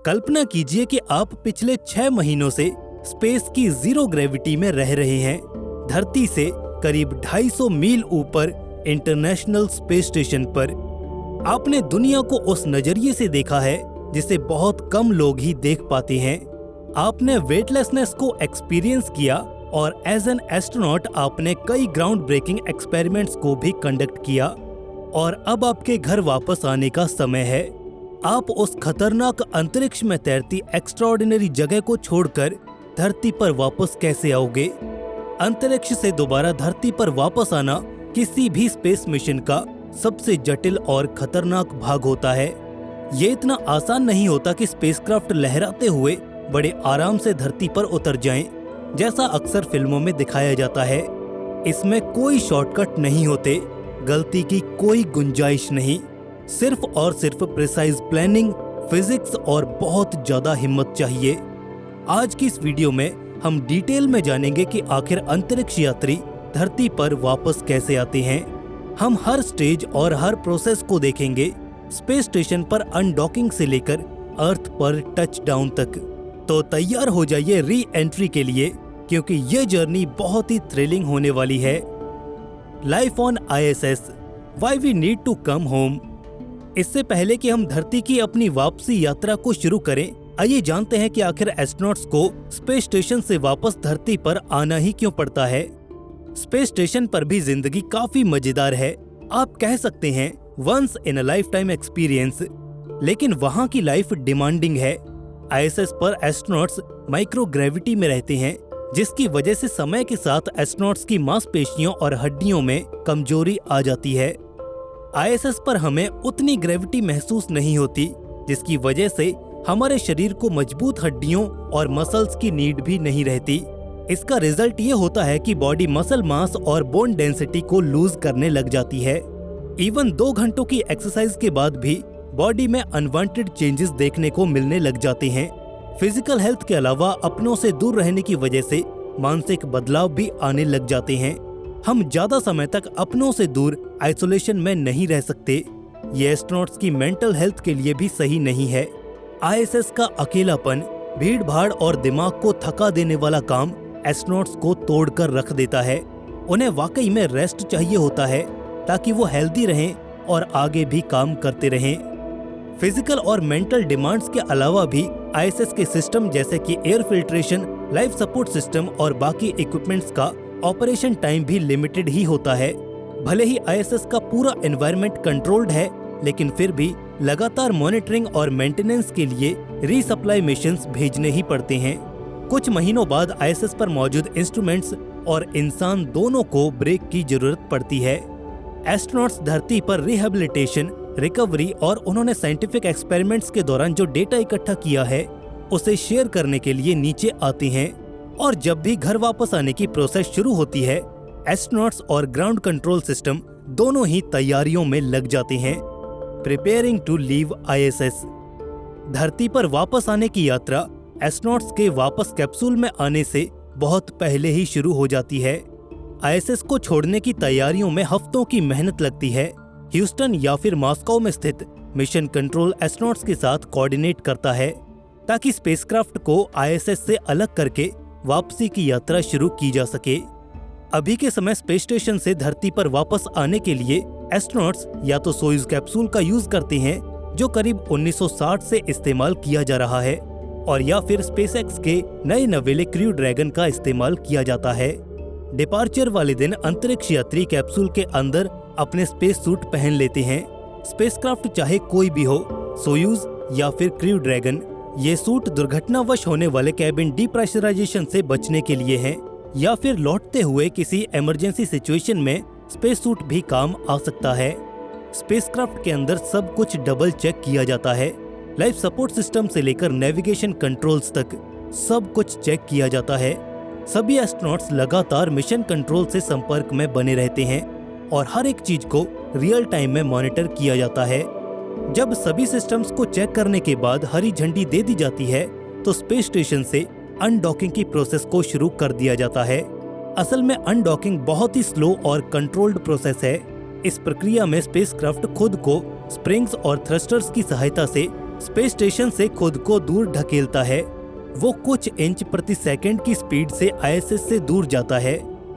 कल्पना कीजिए कि आप पिछले 6 महीनों से स्पेस की जीरो ग्रेविटी में रह रहे हैं, धरती से करीब 250 मील ऊपर इंटरनेशनल स्पेस स्टेशन पर। आपने दुनिया को उस नजरिए से देखा है जिसे बहुत कम लोग ही देख पाते हैं। आपने वेटलेसनेस को एक्सपीरियंस किया और एज एन एस्ट्रोनॉट आपने कई ग्राउंड ब्रेकिंग एक्सपेरिमेंट्स को भी कंडक्ट किया। और अब आपके घर वापस आने का समय है। आप उस खतरनाक अंतरिक्ष में तैरती एक्स्ट्राऑर्डिनरी जगह को छोड़कर धरती पर वापस कैसे आओगे? अंतरिक्ष से दोबारा धरती पर वापस आना किसी भी स्पेस मिशन का सबसे जटिल और खतरनाक भाग होता है। ये इतना आसान नहीं होता कि स्पेसक्राफ्ट लहराते हुए बड़े आराम से धरती पर उतर जाएं, जैसा अक्सर फिल्मों में दिखाया जाता है। इसमें कोई शॉर्टकट नहीं होते, गलती की कोई गुंजाइश नहीं, सिर्फ और सिर्फ प्रिसाइज प्लानिंग, फिजिक्स और बहुत ज्यादा हिम्मत चाहिए। आज की इस वीडियो में हम डिटेल में जानेंगे कि आखिर अंतरिक्ष यात्री धरती पर वापस कैसे आते हैं। हम हर स्टेज और हर प्रोसेस को देखेंगे, स्पेस स्टेशन पर अनडॉकिंग से लेकर अर्थ पर टच डाउन तक। तो तैयार हो जाइए री एंट्री के लिए, क्योंकि ये जर्नी बहुत ही थ्रिलिंग होने वाली है। Life on ISS, why we need to come home. इससे पहले कि हम धरती की अपनी वापसी यात्रा को शुरू करें, आइए जानते हैं कि आखिर एस्ट्रोनॉट्स को स्पेस स्टेशन से वापस धरती पर आना ही क्यों पड़ता है। स्पेस स्टेशन पर भी जिंदगी काफी मजेदार है, आप कह सकते हैं once in a lifetime experience, लेकिन वहाँ की लाइफ डिमांडिंग है। ISS पर एस्ट्रोनॉट्स माइक्रो ग्रेविटी में रहते हैं, जिसकी वजह से समय के साथ एस्ट्रोनॉट्स की मांसपेशियों और हड्डियों में कमजोरी आ जाती है। ISS पर हमें उतनी ग्रेविटी महसूस नहीं होती, जिसकी वजह से हमारे शरीर को मजबूत हड्डियों और मसल्स की नीड भी नहीं रहती। इसका रिजल्ट ये होता है कि बॉडी मसल मास और बोन डेंसिटी को लूज करने लग जाती है। इवन 2 घंटों की एक्सरसाइज के बाद भी बॉडी में अनवांटेड चेंजेस देखने को मिलने लग जाते हैं। फिजिकल हेल्थ के अलावा अपनों से दूर रहने की वजह से मानसिक बदलाव भी आने लग जाते हैं। हम ज्यादा समय तक अपनों से दूर आइसोलेशन में नहीं रह सकते। ये एस्ट्रोनॉट्स की मेंटल हेल्थ के लिए भी सही नहीं है। ISS का अकेलापन, भीड़ भाड़ और दिमाग को थका देने वाला काम एस्ट्रोनॉट्स को तोड़कर रख देता है। उन्हें वाकई में रेस्ट चाहिए होता है ताकि वो हेल्दी रहें और आगे भी काम करते रहें। फिजिकल और मेंटल डिमांड्स के अलावा भी ISS के सिस्टम जैसे कि air filtration, life support system और बाकी इक्विपमेंट्स का ऑपरेशन टाइम भी लिमिटेड ही होता है। भले ही ISS का पूरा एनवायरनमेंट कंट्रोल्ड है, लेकिन फिर भी लगातार मॉनिटरिंग और मेंटेनेंस के लिए रीसप्लाई मिशंस भेजने ही पड़ते हैं। कुछ महीनों बाद ISS पर मौजूद इंस्ट्रूमेंट्स और इंसान दोनों को ब्रेक की जरूरत पड़ती है। एस्ट्रोनॉट्स धरती पर रिहेबिलिटेशन, रिकवरी और उन्होंने साइंटिफिक एक्सपेरिमेंट्स के दौरान जो डेटा इकट्ठा किया है उसे शेयर करने के लिए नीचे आते हैं। और जब भी घर वापस आने की प्रोसेस शुरू होती है, एस्ट्रोनॉट्स और ग्राउंड कंट्रोल सिस्टम दोनों ही तैयारियों में लग जाते हैं। Preparing to leave ISS। धरती पर वापस आने की यात्रा एस्ट्रोनॉट्स के वापस कैप्सूल में आने से बहुत पहले ही शुरू हो जाती है। ISS को छोड़ने की तैयारियों में हफ्तों की मेहनत लगती है। ह्यूस्टन या फिर मॉस्को में स्थित मिशन कंट्रोल एस्ट्रोनॉट्स के साथ कोऑर्डिनेट करता है ताकि स्पेसक्राफ्ट को ISS से अलग करके वापसी की यात्रा शुरू की जा सके। अभी के समय स्पेस स्टेशन से धरती पर वापस आने के लिए एस्ट्रोनॉट्स या तो सोयूज कैप्सूल का यूज करते हैं, जो करीब 1960 से इस्तेमाल किया जा रहा है, और या फिर स्पेसएक्स के नए नवेले क्रू ड्रैगन का इस्तेमाल किया जाता है। डिपार्चर वाले दिन अंतरिक्ष यात्री कैप्सूल के अंदर अपने स्पेस सूट पहन लेते हैं। स्पेसक्राफ्ट चाहे कोई भी हो, सोयूज या फिर क्रू ड्रैगन, ये सूट दुर्घटनावश होने वाले कैबिन डिप्रेशराइजेशन से बचने के लिए हैं, या फिर लौटते हुए किसी इमरजेंसी सिचुएशन में स्पेस सूट भी काम आ सकता है। स्पेसक्राफ्ट के अंदर सब कुछ डबल चेक किया जाता है। लाइफ सपोर्ट सिस्टम से लेकर नेविगेशन कंट्रोल्स तक सब कुछ चेक किया जाता है। सभी एस्ट्रोनॉट्स लगातार मिशन कंट्रोल से संपर्क में बने रहते हैं और हर एक चीज को रियल टाइम में मॉनिटर किया जाता है। जब सभी सिस्टम्स को चेक करने के बाद हरी झंडी दे दी जाती है, तो स्पेस स्टेशन से अनडॉकिंग की प्रोसेस को शुरू कर दिया जाता है। असल में अनडॉकिंग बहुत ही स्लो और कंट्रोल्ड प्रोसेस है। इस प्रक्रिया में स्पेसक्राफ्ट खुद को स्प्रिंग्स और थ्रस्टर्स की सहायता से स्पेस स्टेशन से खुद को दूर ढकेलता है। वो कुछ इंच प्रति सेकंड की स्पीड से ISS से दूर जाता है।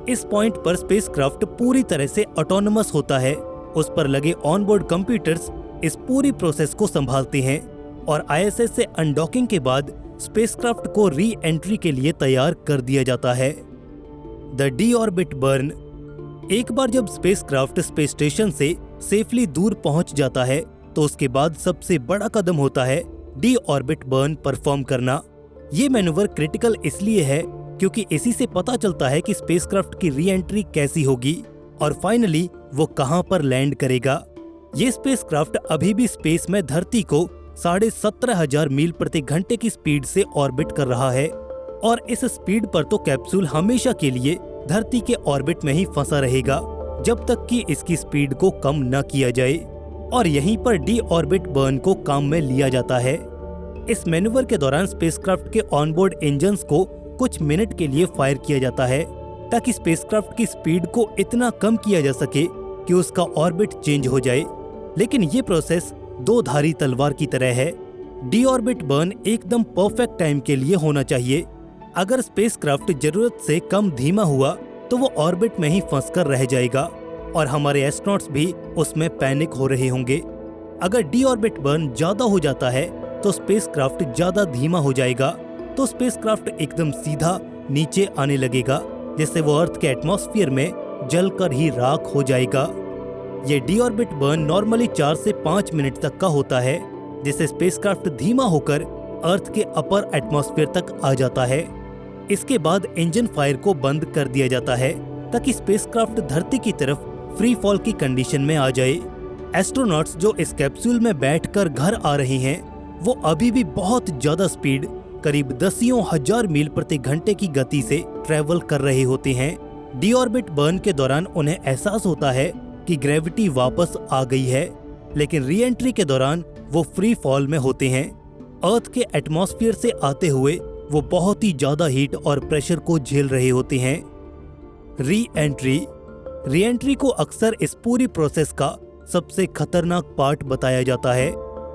इस पॉइंट पर स्पेसक्राफ्ट पूरी तरह से ऑटोनोमस होता है। उस पर लगे ऑनबोर्ड कंप्यूटर्स इस पूरी प्रोसेस को संभालते हैं और ISS से अनडॉकिंग के बाद स्पेसक्राफ्ट को री एंट्री के लिए तैयार कर दिया जाता है। The deorbit burn. एक बार जब स्पेसक्राफ्ट स्पेस स्टेशन से सेफली दूर पहुंच जाता है तो उसके बाद सबसे बड़ा कदम होता है डीऑर्बिट बर्न परफॉर्म करना। ये मैन्यूवर क्रिटिकल इसलिए है क्योंकि इसी से पता चलता है कि स्पेसक्राफ्ट की री एंट्री कैसी होगी और फाइनली वो कहां पर लैंड करेगा। ये स्पेसक्राफ्ट अभी भी स्पेस में धरती को 17,500 मील प्रति घंटे की स्पीड से ऑर्बिट कर रहा है और इस स्पीड पर तो कैप्सूल हमेशा के लिए धरती के ऑर्बिट में ही फंसा रहेगा जब तक कि इसकी स्पीड को कम न किया जाए और यहीं पर डीऑर्बिट बर्न को काम में लिया जाता है। इस मैन्यूवर के दौरान स्पेसक्राफ्ट के ऑनबोर्ड इंजन्स को कुछ मिनट के लिए फायर किया जाता है ताकि स्पेसक्राफ्ट की स्पीड को इतना कम किया जा सके कि उसका ऑर्बिट चेंज हो जाए। लेकिन ये प्रोसेस दो धारी तलवार की तरह है। डीऑर्बिट बर्न एकदम परफेक्ट टाइम के लिए होना चाहिए। अगर स्पेसक्राफ्ट जरूरत से कम धीमा हुआ तो वो ऑर्बिट में ही फंसकर रह जाएगा और हमारे एस्ट्रोनॉट्स भी उसमें पैनिक हो रहे होंगे। अगर डीऑर्बिट बर्न ज्यादा हो जाता है तो स्पेसक्राफ्ट ज्यादा धीमा हो जाएगा तो स्पेसक्राफ्ट एकदम सीधा नीचे आने लगेगा जिससे वो अर्थ के एटमॉस्फेयर में जलकर ही राख हो जाएगा। ये डीऑर्बिट बर्न नॉर्मली 4 से 5 मिनट तक का होता है जिससे स्पेसक्राफ्ट धीमा होकर अर्थ के अपर एटमॉस्फेयर तक आ जाता है। इसके बाद इंजन फायर को बंद कर दिया जाता है ताकि स्पेसक्राफ्ट धरती की तरफ फ्री फॉल की कंडीशन में आ जाए। एस्ट्रोनॉट्स जो इस कैप्सूल में बैठकर घर आ रहे हैं वो अभी भी बहुत ज्यादा स्पीड करीब दसियों हजार मील प्रति घंटे की गति से ट्रेवल कर रहे होते हैं। डीऑर्बिट बर्न के दौरान उन्हें एहसास होता है कि ग्रेविटी वापस आ गई है, लेकिन री एंट्री के दौरान वो फ्री फॉल में होते हैं। अर्थ के एटमॉस्फेयर से आते हुए वो बहुत ही ज्यादा हीट और प्रेशर को झेल रहे होते हैं। री एंट्री को अक्सर इस पूरी प्रोसेस का सबसे खतरनाक पार्ट बताया जाता है।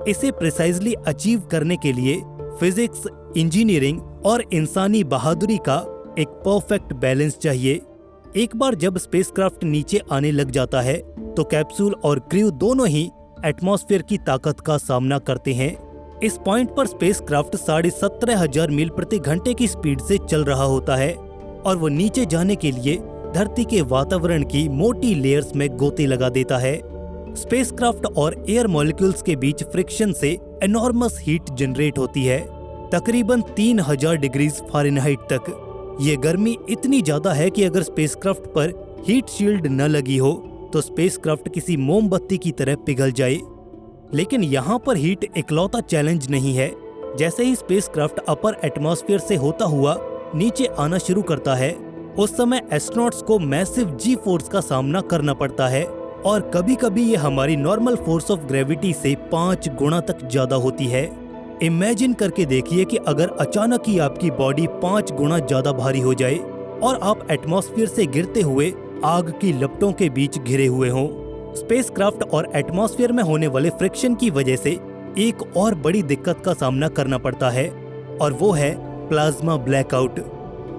इसे प्रिसाइजली अचीव करने के लिए फिजिक्स, इंजीनियरिंग और इंसानी बहादुरी का एक परफेक्ट बैलेंस चाहिए। एक बार जब स्पेसक्राफ्ट नीचे आने लग जाता है तो कैप्सूल और क्रू दोनों ही एटमॉस्फेयर की ताकत का सामना करते हैं। इस पॉइंट पर स्पेसक्राफ्ट 17,500 मील प्रति घंटे की स्पीड से चल रहा होता है और वो नीचे जाने के लिए धरती के वातावरण की मोटी लेयर्स में गोते लगा देता है। स्पेसक्राफ्ट और एयर मॉलिक्यूल्स के बीच फ्रिक्शन से एनॉर्मस हीट जनरेट होती है, तकरीबन 3000 डिग्री फ़ारेनहाइट तक। ये गर्मी इतनी ज्यादा है कि अगर स्पेसक्राफ्ट पर हीट शील्ड न लगी हो तो स्पेसक्राफ्ट किसी मोमबत्ती की तरह पिघल जाए। लेकिन यहाँ पर हीट इकलौता चैलेंज नहीं है। जैसे ही स्पेसक्राफ्ट अपर एटमॉस्फेयर से होता हुआ नीचे आना शुरू करता है उस समय एस्ट्रोनॉट्स को मैसिव जी फोर्स का सामना करना पड़ता है और कभी कभी ये हमारी नॉर्मल फोर्स ऑफ ग्रेविटी से 5 गुना तक ज्यादा होती है। इमेजिन करके देखिए कि अगर अचानक ही आपकी बॉडी 5 गुना ज्यादा भारी हो जाए और आप एटमॉस्फेयर से गिरते हुए आग की लपटों के बीच घिरे हुए हों। स्पेसक्राफ्ट और एटमॉस्फेयर में होने वाले फ्रिक्शन की वजह से एक और बड़ी दिक्कत का सामना करना पड़ता है और वो है प्लाज्मा ब्लैकआउट।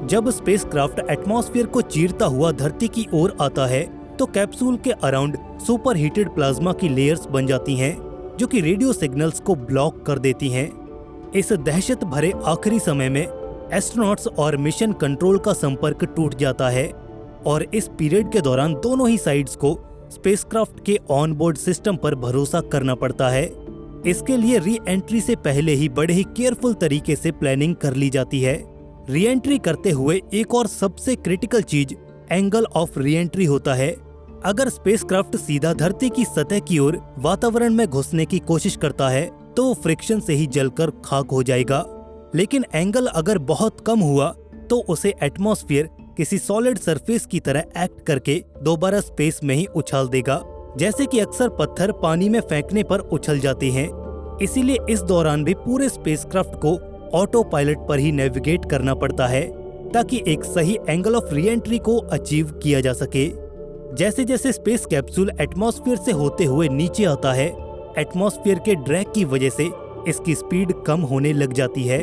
जब स्पेसक्राफ्ट एटमॉस्फेयर को चीरता हुआ धरती की ओर आता है तो कैप्सूल के अराउंड सुपर हीटेड प्लाज्मा की लेयर्स बन जाती हैं जो कि रेडियो सिग्नल्स को ब्लॉक कर देती हैं। इस दहशत भरे आखिरी समय में एस्ट्रोनॉट्स और मिशन कंट्रोल का संपर्क टूट जाता है और इस पीरियड के दौरान दोनों ही साइड्स को स्पेसक्राफ्ट के ऑनबोर्ड सिस्टम पर भरोसा करना पड़ता है। इसके लिए री एंट्री से पहले ही बड़े ही केयरफुल तरीके से प्लानिंग कर ली जाती है। री एंट्री करते हुए एक और सबसे क्रिटिकल चीज एंगल ऑफ री एंट्री होता है। अगर स्पेसक्राफ्ट सीधा धरती की सतह की ओर वातावरण में घुसने की कोशिश करता है तो वो फ्रिक्शन से ही जलकर खाक हो जाएगा, लेकिन एंगल अगर बहुत कम हुआ तो उसे एटमॉस्फेयर किसी सॉलिड सरफेस की तरह एक्ट करके दोबारा स्पेस में ही उछाल देगा, जैसे कि अक्सर पत्थर पानी में फेंकने पर उछल जाते हैं। इसीलिए इस दौरान भी पूरे स्पेसक्राफ्ट को ऑटो पायलट पर ही नेविगेट करना पड़ता है ताकि एक सही एंगल ऑफ री एंट्री को अचीव किया जा सके। जैसे जैसे स्पेस कैप्सूल एटमॉस्फेयर से होते हुए नीचे आता है, एटमॉस्फेयर के ड्रैग की वजह से इसकी स्पीड कम होने लग जाती है।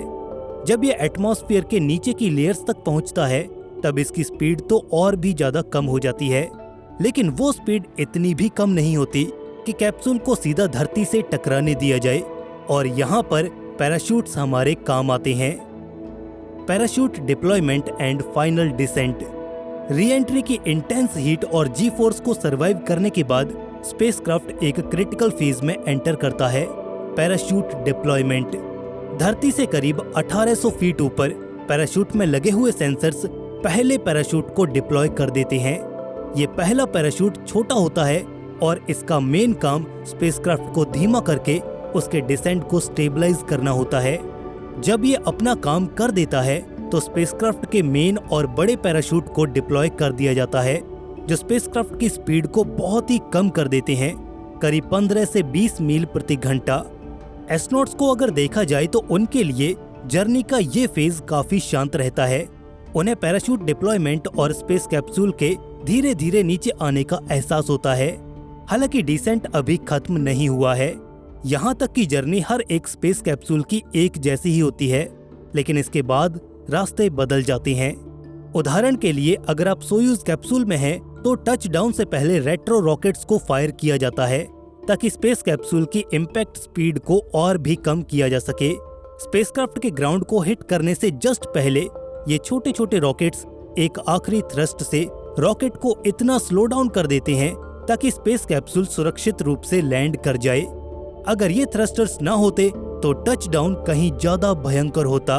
जब ये एटमॉस्फेयर के नीचे की लेयर्स तक पहुंचता है तब इसकी स्पीड तो और भी ज्यादा कम हो जाती है, लेकिन वो स्पीड इतनी भी कम नहीं होती कि कैप्सूल को सीधा धरती से टकराने दिया जाए, और यहाँ पर पैराशूट्स हमारे काम आते हैं। Parachute deployment and final descent. Re-entry की इंटेंस हीट और जी फोर्स को सरवाइव करने के बाद स्पेसक्राफ्ट एक क्रिटिकल फेज में एंटर करता है, पैराशूट डिप्लॉयमेंट। धरती से करीब 1800 फीट ऊपर पैराशूट में लगे हुए सेंसर्स पहले पैराशूट को डिप्लॉय कर देते हैं। ये पहला पैराशूट छोटा होता है और इसका मेन काम स्पेसक्राफ्ट को धीमा करके उसके डिसेंट को स्टेबलाइज करना होता है। जब ये अपना काम कर देता है तो स्पेसक्राफ्ट के मेन और बड़े पैराशूट को डिप्लॉय कर दिया जाता है, जो स्पेसक्राफ्ट की स्पीड को बहुत ही कम कर देते हैं, करीब 15 से 20 मील प्रति घंटा। एस्ट्रोनॉट्स को अगर देखा जाए तो उनके लिए जर्नी का ये फेज काफी शांत रहता है। उन्हें पैराशूट डिप्लॉयमेंट और स्पेस कैप्सूल के धीरे धीरे नीचे आने का एहसास होता है। हालांकि डिसेंट अभी खत्म नहीं हुआ है। यहाँ तक की जर्नी हर एक स्पेस कैप्सूल की एक जैसी ही होती है, लेकिन इसके बाद रास्ते बदल जाते हैं। उदाहरण के लिए अगर आप सोयूज कैप्सूल में हैं, तो टच डाउन से पहले रेट्रो रॉकेट्स को फायर किया जाता है ताकि स्पेस कैप्सूल की इम्पैक्ट स्पीड को और भी कम किया जा सके। स्पेसक्राफ्ट के ग्राउंड को हिट करने से जस्ट पहले ये छोटे छोटे रॉकेट्स एक आखिरी थ्रस्ट से रॉकेट को इतना स्लो डाउन कर देते हैं ताकि स्पेस कैप्सूल सुरक्षित रूप से लैंड कर जाए। अगर ये थ्रस्टर्स ना होते तो टच डाउन कहीं ज्यादा भयंकर होता।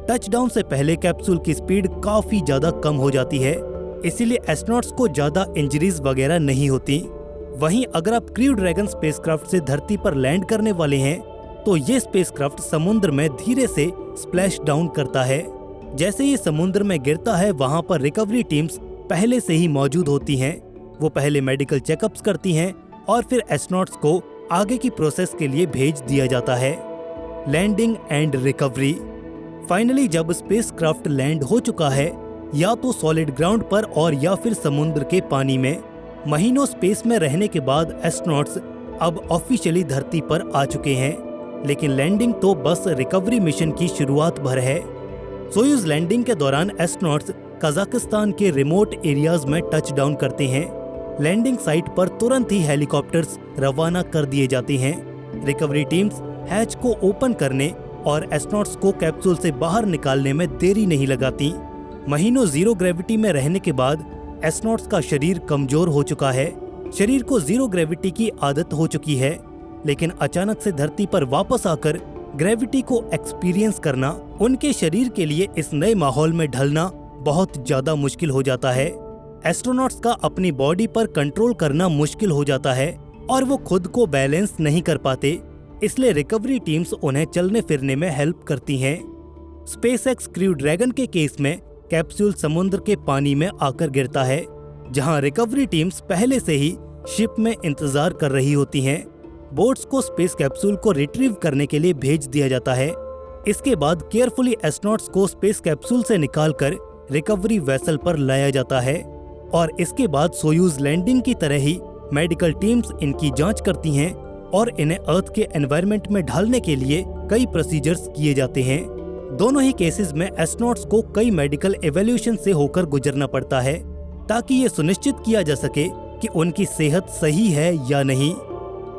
टच डाउन से पहले कैप्सूल की स्पीड काफी ज्यादा कम हो जाती है, इसीलिए एस्ट्रोनॉट्स को ज्यादा इंजरीज वगैरह नहीं होती। वहीं अगर आप क्रू ड्रैगन स्पेसक्राफ्ट से धरती पर लैंड करने वाले हैं तो ये स्पेसक्राफ्ट समुद्र में धीरे से स्प्लैश डाउन करता है। जैसे ही समुद्र में गिरता है वहां पर रिकवरी टीम्स पहले से ही मौजूद होती हैं। वो पहले मेडिकल चेकअप्स करती हैं और फिर एस्ट्रोनॉट्स को आगे की प्रोसेस के लिए भेज दिया जाता है। Landing and recovery. फाइनली जब स्पेसक्राफ्ट लैंड हो चुका है, या तो सॉलिड ग्राउंड पर और या फिर समुद्र के पानी में, महीनों स्पेस में रहने के बाद एस्ट्रोनॉट्स अब ऑफिशियली धरती पर आ चुके हैं। लेकिन लैंडिंग तो बस रिकवरी मिशन की शुरुआत भर है। सोयूज लैंडिंग के दौरान एस्ट्रोनॉट्स कजाकिस्तान के रिमोट एरियाज में टच डाउन करते हैं। लैंडिंग साइट पर तुरंत ही हेलीकॉप्टर्स रवाना कर दिए जाते हैं। रिकवरी टीम्स हैच को ओपन करने और एस्ट्रोनॉट्स को कैप्सूल से बाहर निकालने में देरी नहीं लगाती। महीनों जीरो ग्रेविटी में रहने के बाद एस्ट्रोनॉट्स का शरीर कमजोर हो चुका है। शरीर को जीरो ग्रेविटी की आदत हो चुकी है, लेकिन अचानक से धरती पर वापस आकर ग्रेविटी को एक्सपीरियंस करना, उनके शरीर के लिए इस नए माहौल में ढलना बहुत ज्यादा मुश्किल हो जाता है। एस्ट्रोनॉट्स का अपनी बॉडी पर कंट्रोल करना मुश्किल हो जाता है और वो खुद को बैलेंस नहीं कर पाते, इसलिए रिकवरी टीम्स उन्हें चलने फिरने में हेल्प करती हैं। स्पेसएक्स क्रू ड्रैगन के केस में कैप्सूल समुद्र के पानी में आकर गिरता है, जहां रिकवरी टीम्स पहले से ही शिप में इंतजार कर रही होती हैं। बोट्स को स्पेस कैप्सूल को रिट्रीव करने के लिए भेज दिया जाता है। इसके बाद केयरफुली एस्ट्रोनॉट्स को स्पेस कैप्सूल से निकालकर रिकवरी वेसल पर लाया जाता है और इसके बाद सोयूज लैंडिंग की तरह ही मेडिकल टीम्स इनकी जांच करती हैं और इन्हें अर्थ के एनवायरनमेंट में ढालने के लिए कई प्रोसीजर्स किए जाते हैं। दोनों ही केसेस में एस्ट्रोनॉट्स को कई मेडिकल एवोल्यूशन से होकर गुजरना पड़ता है ताकि ये सुनिश्चित किया जा सके कि उनकी सेहत सही है या नहीं।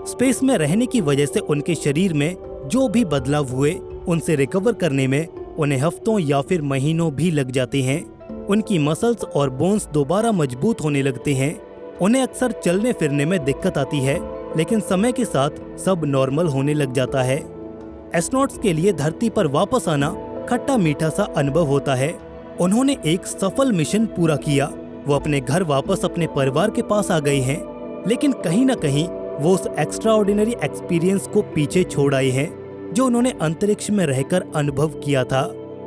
स्पेस में रहने की वजह से उनके शरीर में जो भी बदलाव हुए, उनसे रिकवर करने में उन्हें हफ्तों या फिर महीनों भी लग जाते हैं। उनकी मसल्स और बोन्स दोबारा मजबूत होने लगते हैं। उन्हें अक्सर चलने फिरने में दिक्कत आती है, लेकिन समय के साथ सब नॉर्मल होने लग जाता है। एस्ट्रोनॉट्स के लिए धरती पर वापस आना खट्टा मीठा सा अनुभव होता है। उन्होंने एक सफल मिशन पूरा किया। वो अपने घर वापस अपने परिवार के पास आ गए हैं, लेकिन कहीं न कहीं वो उस एक्स्ट्राऑर्डिनरी एक्सपीरियंस को पीछे छोड़ आए हैं जो उन्होंने अंतरिक्ष में रहकर अनुभव किया था।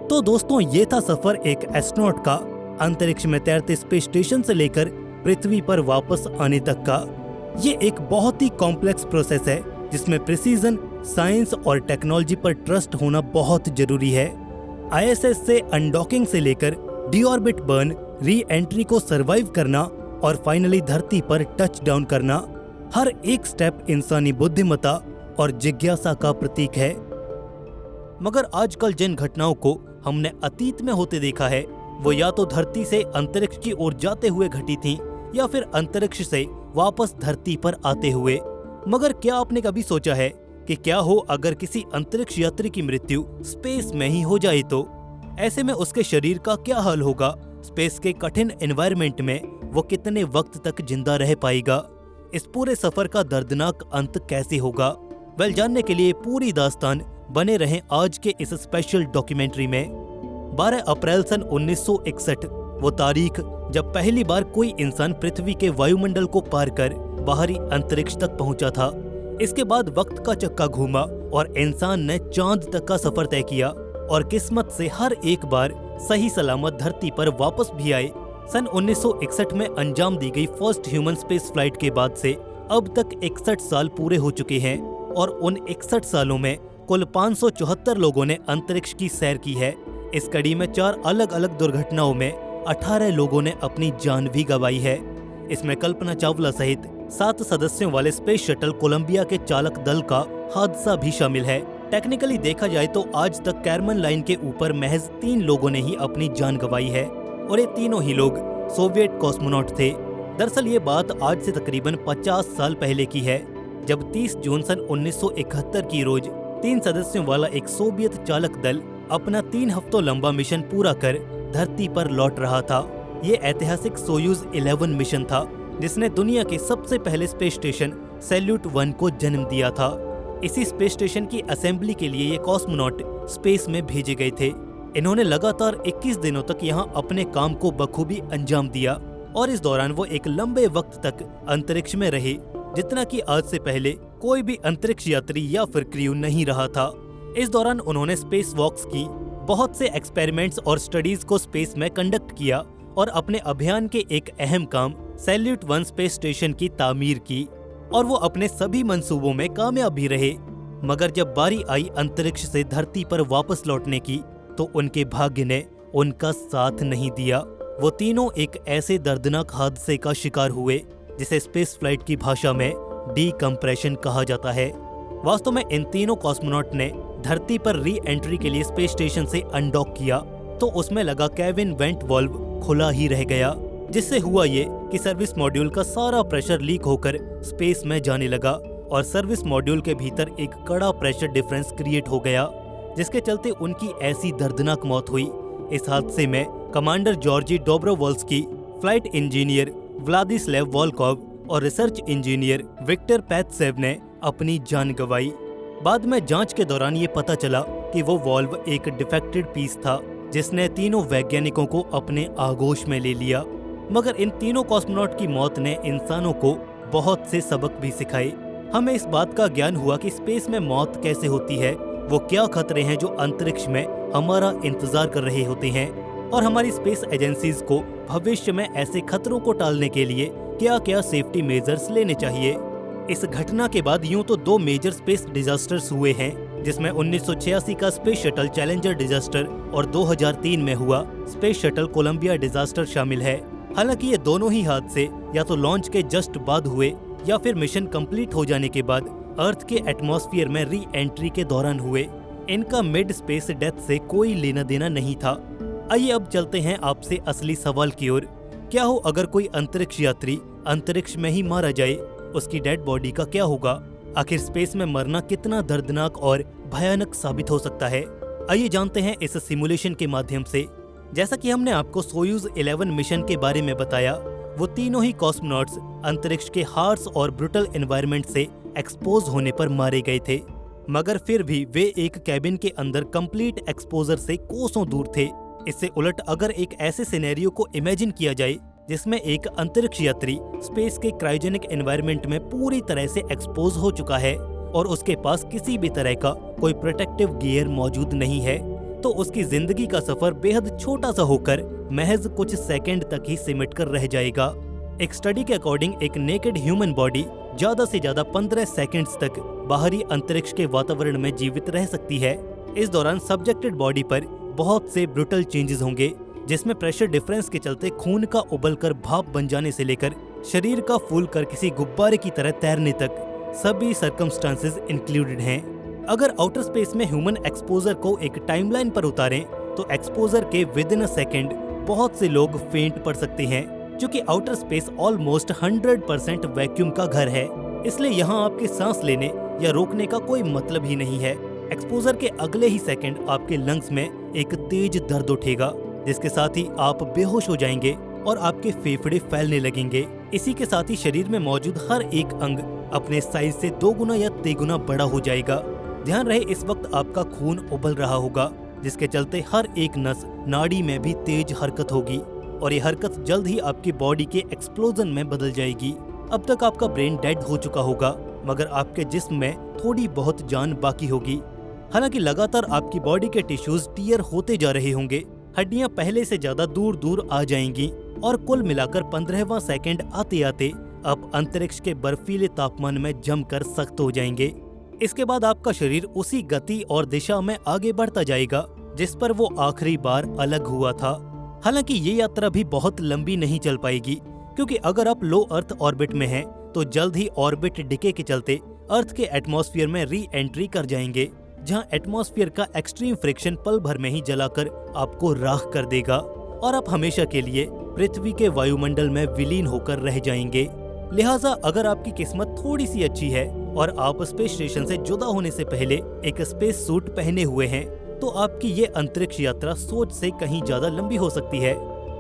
तो दोस्तों, ये था सफर एक एस्ट्रोनॉट का अंतरिक्ष में तैरते स्पेस स्टेशन से लेकर पृथ्वी पर वापस आने तक का। ये एक बहुत ही कॉम्प्लेक्स प्रोसेस है जिसमें प्रिसीजन, साइंस और टेक्नोलॉजी पर ट्रस्ट होना बहुत जरूरी है। ISS से अनडॉकिंग से लेकर डीऑर्बिट बर्न, री एंट्री को सरवाइव करना और फाइनली धरती पर टच डाउन करना, हर एक स्टेप इंसानी बुद्धिमत्ता और जिज्ञासा का प्रतीक है। मगर आजकल जिन घटनाओं को हमने अतीत में होते देखा है वो या तो धरती से अंतरिक्ष की ओर जाते हुए घटी थीं या फिर अंतरिक्ष से वापस धरती पर आते हुए। मगर क्या आपने कभी सोचा है कि क्या हो अगर किसी अंतरिक्ष यात्री की मृत्यु स्पेस में ही हो जाए तो? ऐसे में उसके शरीर का क्या हाल होगा? स्पेस के कठिन एनवायरनमेंट में वो कितने वक्त तक जिंदा रह पाएगा? इस पूरे सफर का दर्दनाक अंत कैसे होगा? जानने के लिए पूरी दास्तान बने रहें आज के इस स्पेशल डॉक्यूमेंट्री में। 12 अप्रैल सन 1961 वो तारीख जब पहली बार कोई इंसान पृथ्वी के वायुमंडल को पार कर बाहरी अंतरिक्ष तक पहुंचा था। इसके बाद वक्त का चक्का घूमा और इंसान ने चांद तक का सफर तय किया और किस्मत से हर एक बार सही सलामत धरती पर वापस भी आए। सन 1961 में अंजाम दी गई फर्स्ट ह्यूमन स्पेस फ्लाइट के बाद से अब तक 61 साल पूरे हो चुके हैं और उन 61 सालों में कुल 574 लोगों ने अंतरिक्ष की सैर की है। इस कड़ी में 4 अलग अलग दुर्घटनाओं में 18 लोगों ने अपनी जान भी गंवाई है। इसमें कल्पना चावला सहित 7 सदस्यों वाले स्पेस शटल कोलंबिया के चालक दल का हादसा भी शामिल है। टेक्निकली देखा जाए तो आज तक कैरमन लाइन के ऊपर महज 3 लोगों ने ही अपनी जान गंवाई है और ये तीनों ही लोग सोवियत कॉस्मोनॉट थे। दरअसल ये बात आज से तकरीबन 50 साल पहले की है, जब 30 जून सन 1971 की रोज 3 सदस्यों वाला एक सोवियत चालक दल अपना 3 हफ्तों लंबा मिशन पूरा कर धरती पर लौट रहा था। ये ऐतिहासिक सोयूज 11 मिशन था जिसने दुनिया के सबसे पहले स्पेस स्टेशन सैल्यूट 1 को जन्म दिया था। इसी स्पेस स्टेशन की असेंबली के लिए ये कॉस्मोनॉट स्पेस में भेजे गए थे। इन्होंने लगातार 21 दिनों तक यहाँ अपने काम को बखूबी अंजाम दिया और इस दौरान वो एक लंबे वक्त तक अंतरिक्ष में रहे, जितना कि आज से पहले कोई भी अंतरिक्ष यात्री या फिर क्रू नहीं रहा था। इस दौरान उन्होंने स्पेस वॉक्स की, बहुत से एक्सपेरिमेंट्स और स्टडीज को स्पेस में कंडक्ट किया और अपने अभियान के एक अहम काम सैल्यूट 1 स्पेस स्टेशन की तामीर की और वो अपने सभी मंसूबों में कामयाब भी रहे। मगर जब बारी आई अंतरिक्ष से धरती पर वापस लौटने की तो उनके भाग्य ने उनका साथ नहीं दिया। वो तीनों एक ऐसे दर्दनाक हादसे का शिकार हुए जिसे स्पेस फ्लाइट की भाषा में डीकम्प्रेशन कहा जाता है। वास्तव में इन तीनों कॉस्मोनॉट ने धरती पर री एंट्री के लिए स्पेस स्टेशन से अनडॉक किया तो उसमें लगा केविन वेंट वाल्व खुला ही रह गया, जिससे हुआ ये कि सर्विस मॉड्यूल का सारा प्रेशर लीक होकर स्पेस में जाने लगा और सर्विस मॉड्यूल के भीतर एक कड़ा प्रेशर डिफरेंस क्रिएट हो गया, जिसके चलते उनकी ऐसी दर्दनाक मौत हुई। इस हादसे में commander Georgy Dobrovolsky, flight engineer Vladislav Volkov और रिसर्च इंजीनियर विक्टर पैत्सेव ने अपनी जान गंवाई। बाद में जांच के दौरान ये पता चला कि वो वॉल्व एक डिफेक्टेड पीस था जिसने तीनों वैज्ञानिकों को अपने आगोश में ले लिया। मगर इन तीनों कॉस्मोनॉट की मौत ने इंसानों को बहुत से सबक भी सिखाए। हमें इस बात का ज्ञान हुआ कि स्पेस में मौत कैसे होती है, वो क्या खतरे हैं जो अंतरिक्ष में हमारा इंतजार कर रहे होते हैं और हमारी स्पेस एजेंसीज को भविष्य में ऐसे खतरों को टालने के लिए क्या क्या सेफ्टी मेजर्स लेने चाहिए। इस घटना के बाद यूं तो 2 मेजर स्पेस डिजास्टर्स हुए हैं, जिसमें 1986 का स्पेस शटल चैलेंजर डिजास्टर और 2003 में हुआ स्पेस शटल कोलंबिया डिजास्टर शामिल है। हालांकि ये दोनों ही हादसे या तो लॉन्च के जस्ट बाद हुए या फिर मिशन कंप्लीट हो जाने के बाद अर्थ के एटमॉस्फेयर में री एंट्री के दौरान हुए। इनका मिड स्पेस डेथ से कोई लेना देना नहीं था। आइए अब चलते हैं आपसे असली सवाल की ओर। क्या हो अगर कोई अंतरिक्ष यात्री अंतरिक्ष में ही मारा जाए, उसकी डेड बॉडी का क्या होगा? आखिर स्पेस में मरना कितना दर्दनाक और भयानक साबित हो सकता है? आइए जानते हैं इस सिमुलेशन के माध्यम से। जैसा कि हमने आपको सोयूज 11 मिशन के बारे में बताया, वो तीनों ही कॉस्मोनॉट्स अंतरिक्ष के हार्श और ब्रुटल एनवायरनमेंट से एक्सपोज होने पर मारे गए थे, मगर फिर भी वे एक कैबिन के अंदर कंप्लीट एक्सपोजर से कोसों दूर थे। इससे उलट अगर एक ऐसे सिनेरियो को इमेजिन किया जाए जिसमें एक अंतरिक्ष यात्री स्पेस के क्रायोजेनिक एनवायरनमेंट में पूरी तरह से एक्सपोज हो चुका है और उसके पास किसी भी तरह का कोई प्रोटेक्टिव गियर मौजूद नहीं है, तो उसकी जिंदगी का सफर बेहद छोटा सा होकर महज कुछ सेकंड तक ही सिमट कर रह जाएगा। एक स्टडी के अकॉर्डिंग एक नेकेड ह्यूमन बॉडी ज्यादा से ज्यादा 15 सेकंड्स तक बाहरी अंतरिक्ष के वातावरण में जीवित रह सकती है। इस दौरान सब्जेक्टेड बॉडी पर बहुत से ब्रुटल चेंजेस होंगे, जिसमें प्रेशर डिफरेंस के चलते खून का उबलकर भाप बन जाने से लेकर शरीर का फूलकर किसी गुब्बारे की तरह तैरने तक सभी सर्कमस्टांसेस इंक्लूडेड हैं। अगर आउटर स्पेस में ह्यूमन एक्सपोजर को एक टाइमलाइन पर उतारें तो एक्सपोजर के विद इन अ सेकेंड बहुत से लोग फेंट पड़ सकते हैं, क्योंकि आउटर स्पेस ऑलमोस्ट 100% वैक्यूम का घर है। इसलिए यहाँ आपके सांस लेने या रोकने का कोई मतलब ही नहीं है। एक्सपोजर के अगले ही सेकंड आपके लंग्स में एक तेज दर्द उठेगा, जिसके साथ ही आप बेहोश हो जाएंगे और आपके फेफड़े फैलने लगेंगे। इसी के साथ ही शरीर में मौजूद हर एक अंग अपने साइज से 2 गुना या 3 गुना बड़ा हो जाएगा। ध्यान रहे, इस वक्त आपका खून उबल रहा होगा, जिसके चलते हर एक नस नाड़ी में भी तेज हरकत होगी और ये हरकत जल्द ही आपकी बॉडी के एक्सप्लोजन में बदल जाएगी। अब तक आपका ब्रेन डेड हो चुका होगा, मगर आपके जिस्म में थोड़ी बहुत जान बाकी होगी। हालांकि लगातार आपकी बॉडी के टिश्यूज टीयर होते जा रहे होंगे, हड्डियां पहले से ज्यादा दूर दूर आ जाएंगी और कुल मिलाकर 15वां सेकंड आते आते आप अंतरिक्ष के बर्फीले तापमान में जमकर सख्त हो जाएंगे। इसके बाद आपका शरीर उसी गति और दिशा में आगे बढ़ता जाएगा जिस पर वो आखिरी बार अलग हुआ था। हालांकि ये यात्रा भी बहुत लंबी नहीं चल पाएगी, क्योंकि अगर आप लो अर्थ ऑर्बिट में हैं तो जल्द ही ऑर्बिट डिके के चलते अर्थ के एटमॉस्फेयर में री एंट्री कर जाएंगे, जहां एटमॉस्फेयर का एक्सट्रीम फ्रिक्शन पल भर में ही जलाकर आपको राख कर देगा और आप हमेशा के लिए पृथ्वी के वायुमंडल में विलीन होकर रह जाएंगे। लिहाजा अगर आपकी किस्मत थोड़ी सी अच्छी है और आप स्पेस स्टेशन से जुदा होने से पहले एक स्पेस सूट पहने हुए हैं, तो आपकी ये अंतरिक्ष यात्रा सोच से कहीं ज्यादा लंबी हो सकती है।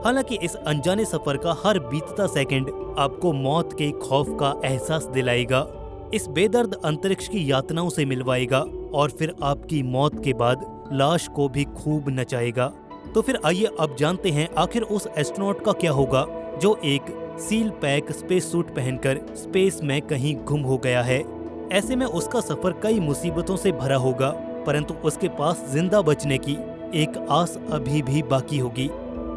हालांकि इस अनजाने सफर का हर बीतता सेकंड आपको मौत के खौफ का एहसास दिलाएगा, इस बेदर्द अंतरिक्ष की यातनाओं से मिलवाएगा और फिर आपकी मौत के बाद लाश को भी खूब नचाएगा। तो फिर आइए अब जानते हैं आखिर उस एस्ट्रोनॉट का क्या होगा जो एक सील पैक स्पेस सूट पहनकर स्पेस में कहीं गुम हो गया है। ऐसे में उसका सफर कई मुसीबतों से भरा होगा, परंतु उसके पास जिंदा बचने की एक आस अभी भी बाकी होगी।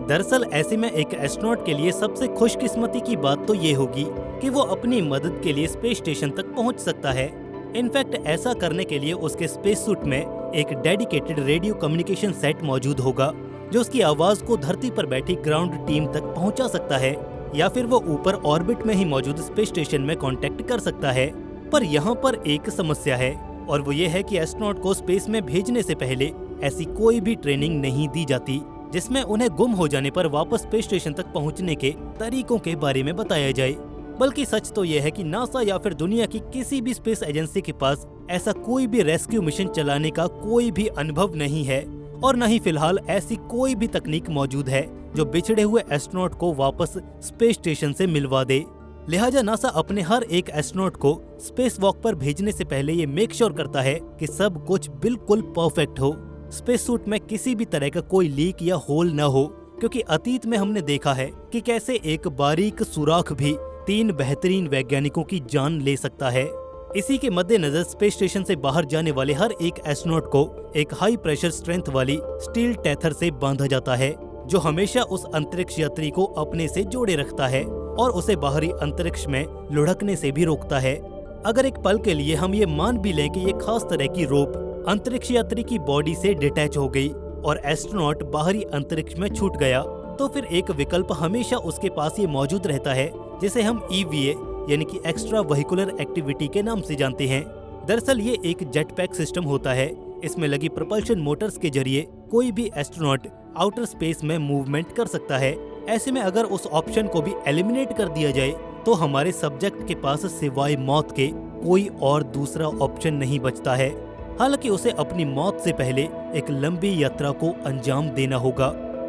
दरअसल ऐसे में एक एस्ट्रोनॉट के लिए सबसे खुशकिस्मती की बात तो ये होगी कि वो अपनी मदद के लिए स्पेस स्टेशन तक पहुंच सकता है। इनफैक्ट ऐसा करने के लिए उसके स्पेस सूट में एक डेडिकेटेड रेडियो कम्युनिकेशन सेट मौजूद होगा, जो उसकी आवाज को धरती पर बैठी ग्राउंड टीम तक पहुंचा सकता है, या फिर वो ऊपर ऑर्बिट में ही मौजूद स्पेस स्टेशन में कांटेक्ट कर सकता है। पर यहाँ पर एक समस्या है, और वो ये है कि एस्ट्रोनॉट को स्पेस में भेजने से पहले ऐसी कोई भी ट्रेनिंग नहीं दी जाती जिसमें उन्हें गुम हो जाने पर वापस स्पेस स्टेशन तक पहुँचने के तरीकों के बारे में बताया जाए। बल्कि सच तो यह है कि नासा या फिर दुनिया की किसी भी स्पेस एजेंसी के पास ऐसा कोई भी रेस्क्यू मिशन चलाने का कोई भी अनुभव नहीं है, और न ही फिलहाल ऐसी कोई भी तकनीक मौजूद है जो बिछड़े हुए एस्ट्रोनॉट को वापस स्पेस स्टेशन से मिलवा दे। लिहाजा नासा अपने हर एक एस्ट्रोनॉट को स्पेस वॉक पर भेजने से पहले ये मेक श्योर करता है कि सब कुछ बिल्कुल परफेक्ट हो, स्पेस सूट में किसी भी तरह का कोई लीक या होल न हो, क्योंकि अतीत में हमने देखा है कि कैसे एक बारीक सुराख भी 3 बेहतरीन वैज्ञानिकों की जान ले सकता है। इसी के मद्देनजर स्पेस स्टेशन से बाहर जाने वाले हर एक एस्ट्रोनॉट को एक हाई प्रेशर स्ट्रेंथ वाली स्टील टेथर से बांधा जाता है, जो हमेशा उस अंतरिक्ष यात्री को अपने से जोड़े रखता है और उसे बाहरी अंतरिक्ष में लुढ़कने से भी रोकता है। अगर एक पल के लिए हम ये मान भी लें कि ये खास तरह की रोप अंतरिक्ष यात्री की बॉडी से डिटैच हो गई और एस्ट्रोनॉट बाहरी अंतरिक्ष में छूट गया, तो फिर एक विकल्प हमेशा उसके पास ये मौजूद रहता है, जिसे हम EVA यानी कि एक्स्ट्रा व्हीकुलर एक्टिविटी के नाम से जानते हैं। दरअसल ये एक जेट पैक सिस्टम होता है। इसमें लगी प्रपल्शन मोटर्स के जरिए कोई भी एस्ट्रोनॉट आउटर स्पेस में मूवमेंट कर सकता है। ऐसे में अगर उस ऑप्शन को भी एलिमिनेट कर दिया जाए तो हमारे सब्जेक्ट के पास सिवाय मौत के कोई और दूसरा ऑप्शन नहीं बचता है। हालांकि उसे अपनी मौत से पहले एक लंबी यात्रा को अंजाम देना होगा।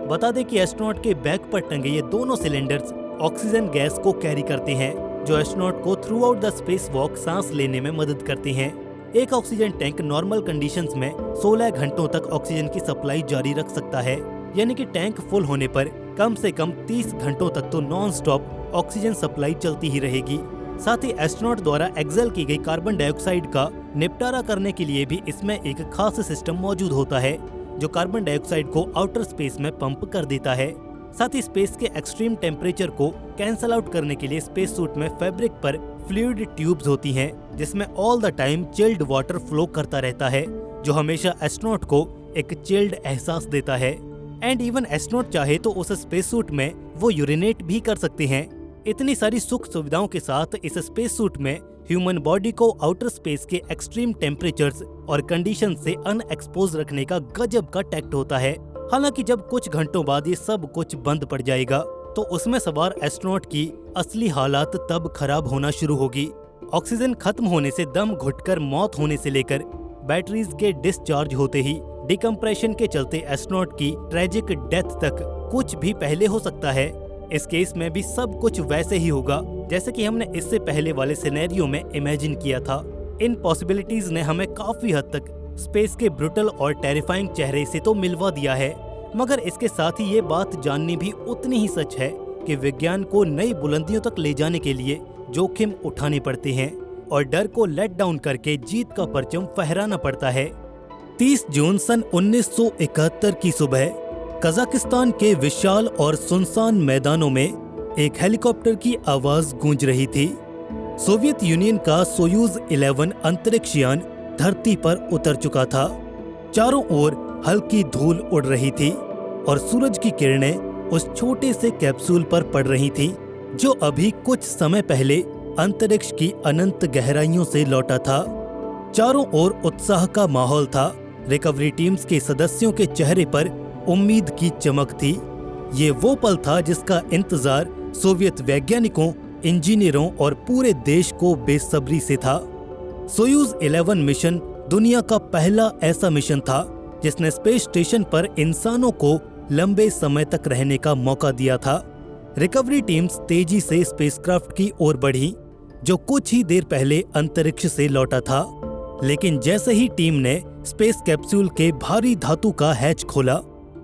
बता दें कि एस्ट्रोनॉट के बैक पर टंगे ये दोनों सिलेंडर्स ऑक्सीजन गैस को कैरी करते हैं, जो एस्ट्रोनॉट को through out the space walk सांस लेने में मदद करते हैं। एक ऑक्सीजन टैंक नॉर्मल कंडीशंस में 16 घंटों तक ऑक्सीजन की सप्लाई जारी रख सकता है, यानी कि टैंक फुल होने पर कम से कम 30 घंटों तक तो नॉन स्टॉप ऑक्सीजन सप्लाई चलती ही रहेगी। साथ ही एस्ट्रोनॉट द्वारा एक्सेल की गई कार्बन डाइऑक्साइड का निपटारा करने के लिए भी इसमें एक खास सिस्टम मौजूद होता है, जो कार्बन डाइऑक्साइड को आउटर स्पेस में पंप कर देता है। साथ ही स्पेस के एक्सट्रीम टेम्परेचर को कैंसल आउट करने के लिए स्पेस सूट में फैब्रिक पर फ्लूइड ट्यूब्स होती हैं, जिसमें all the time chilled water flow करता रहता है, जो हमेशा एस्ट्रोनॉट को एक चिल्ड एहसास देता है। एंड इवन एस्ट्रोनॉट चाहे तो उस स्पेस सूट में वो यूरिनेट भी कर सकते हैं। इतनी सारी सुख सुविधाओं के साथ इस स्पेस सूट में ह्यूमन बॉडी को आउटर स्पेस के एक्सट्रीम टेम्परेचर्स और कंडीशन से अनएक्सपोज रखने का गजब का टैक्ट होता है। हालांकि जब कुछ घंटों बाद ये सब कुछ बंद पड़ जाएगा तो उसमें सवार एस्ट्रोनॉट की असली हालात तब खराब होना शुरू होगी। ऑक्सीजन खत्म होने से दम घुटकर मौत होने से लेकर बैटरीज के डिस्चार्ज होते ही डिकम्प्रेशन के चलते एस्ट्रोनॉट की ट्रेजिक डेथ तक कुछ भी पहले हो सकता है। इस केस में भी सब कुछ वैसे ही होगा जैसे कि हमने इससे पहले वाले सिनेरियो में इमेजिन किया था। इन पॉसिबिलिटीज ने हमें काफी हद तक स्पेस के ब्रुटल और टेरिफाइंग चेहरे से तो मिलवा दिया है, मगर इसके साथ ही ये बात जाननी भी उतनी ही सच है कि विज्ञान को नई बुलंदियों तक ले जाने के लिए जोखिम उठाने पड़ते हैं और डर को लेट डाउन करके जीत का परचम फहराना पड़ता है। 30 जून सन 1971 की सुबह कजाकिस्तान के विशाल और सुनसान मैदानों में एक हेलीकॉप्टर की आवाज गूंज रही थी। सोवियत यूनियन का सोयूज 11 अंतरिक्ष यान धरती पर उतर चुका था। चारों ओर हल्की धूल उड़ रही थी और सूरज की किरणें उस छोटे से कैप्सूल पर पड़ रही थीं, जो अभी कुछ समय पहले अंतरिक्ष की अनंत गहराइयों से लौटा था। चारों ओर उत्साह का माहौल था। रिकवरी टीम्स के सदस्यों के चेहरे पर उम्मीद की चमक थी। ये वो पल था जिसका इंतजार सोवियत वैज्ञानिकों, इंजीनियरों और पूरे देश को बेसब्री से था। सोयूज 11 मिशन दुनिया का पहला ऐसा मिशन था जिसने स्पेस स्टेशन पर इंसानों को लंबे समय तक रहने का मौका दिया था। रिकवरी टीम्स तेजी से स्पेसक्राफ्ट की ओर बढ़ी, जो कुछ ही देर पहले अंतरिक्ष से लौटा था। लेकिन जैसे ही टीम ने स्पेस कैप्सूल के भारी धातु का हैच खोला,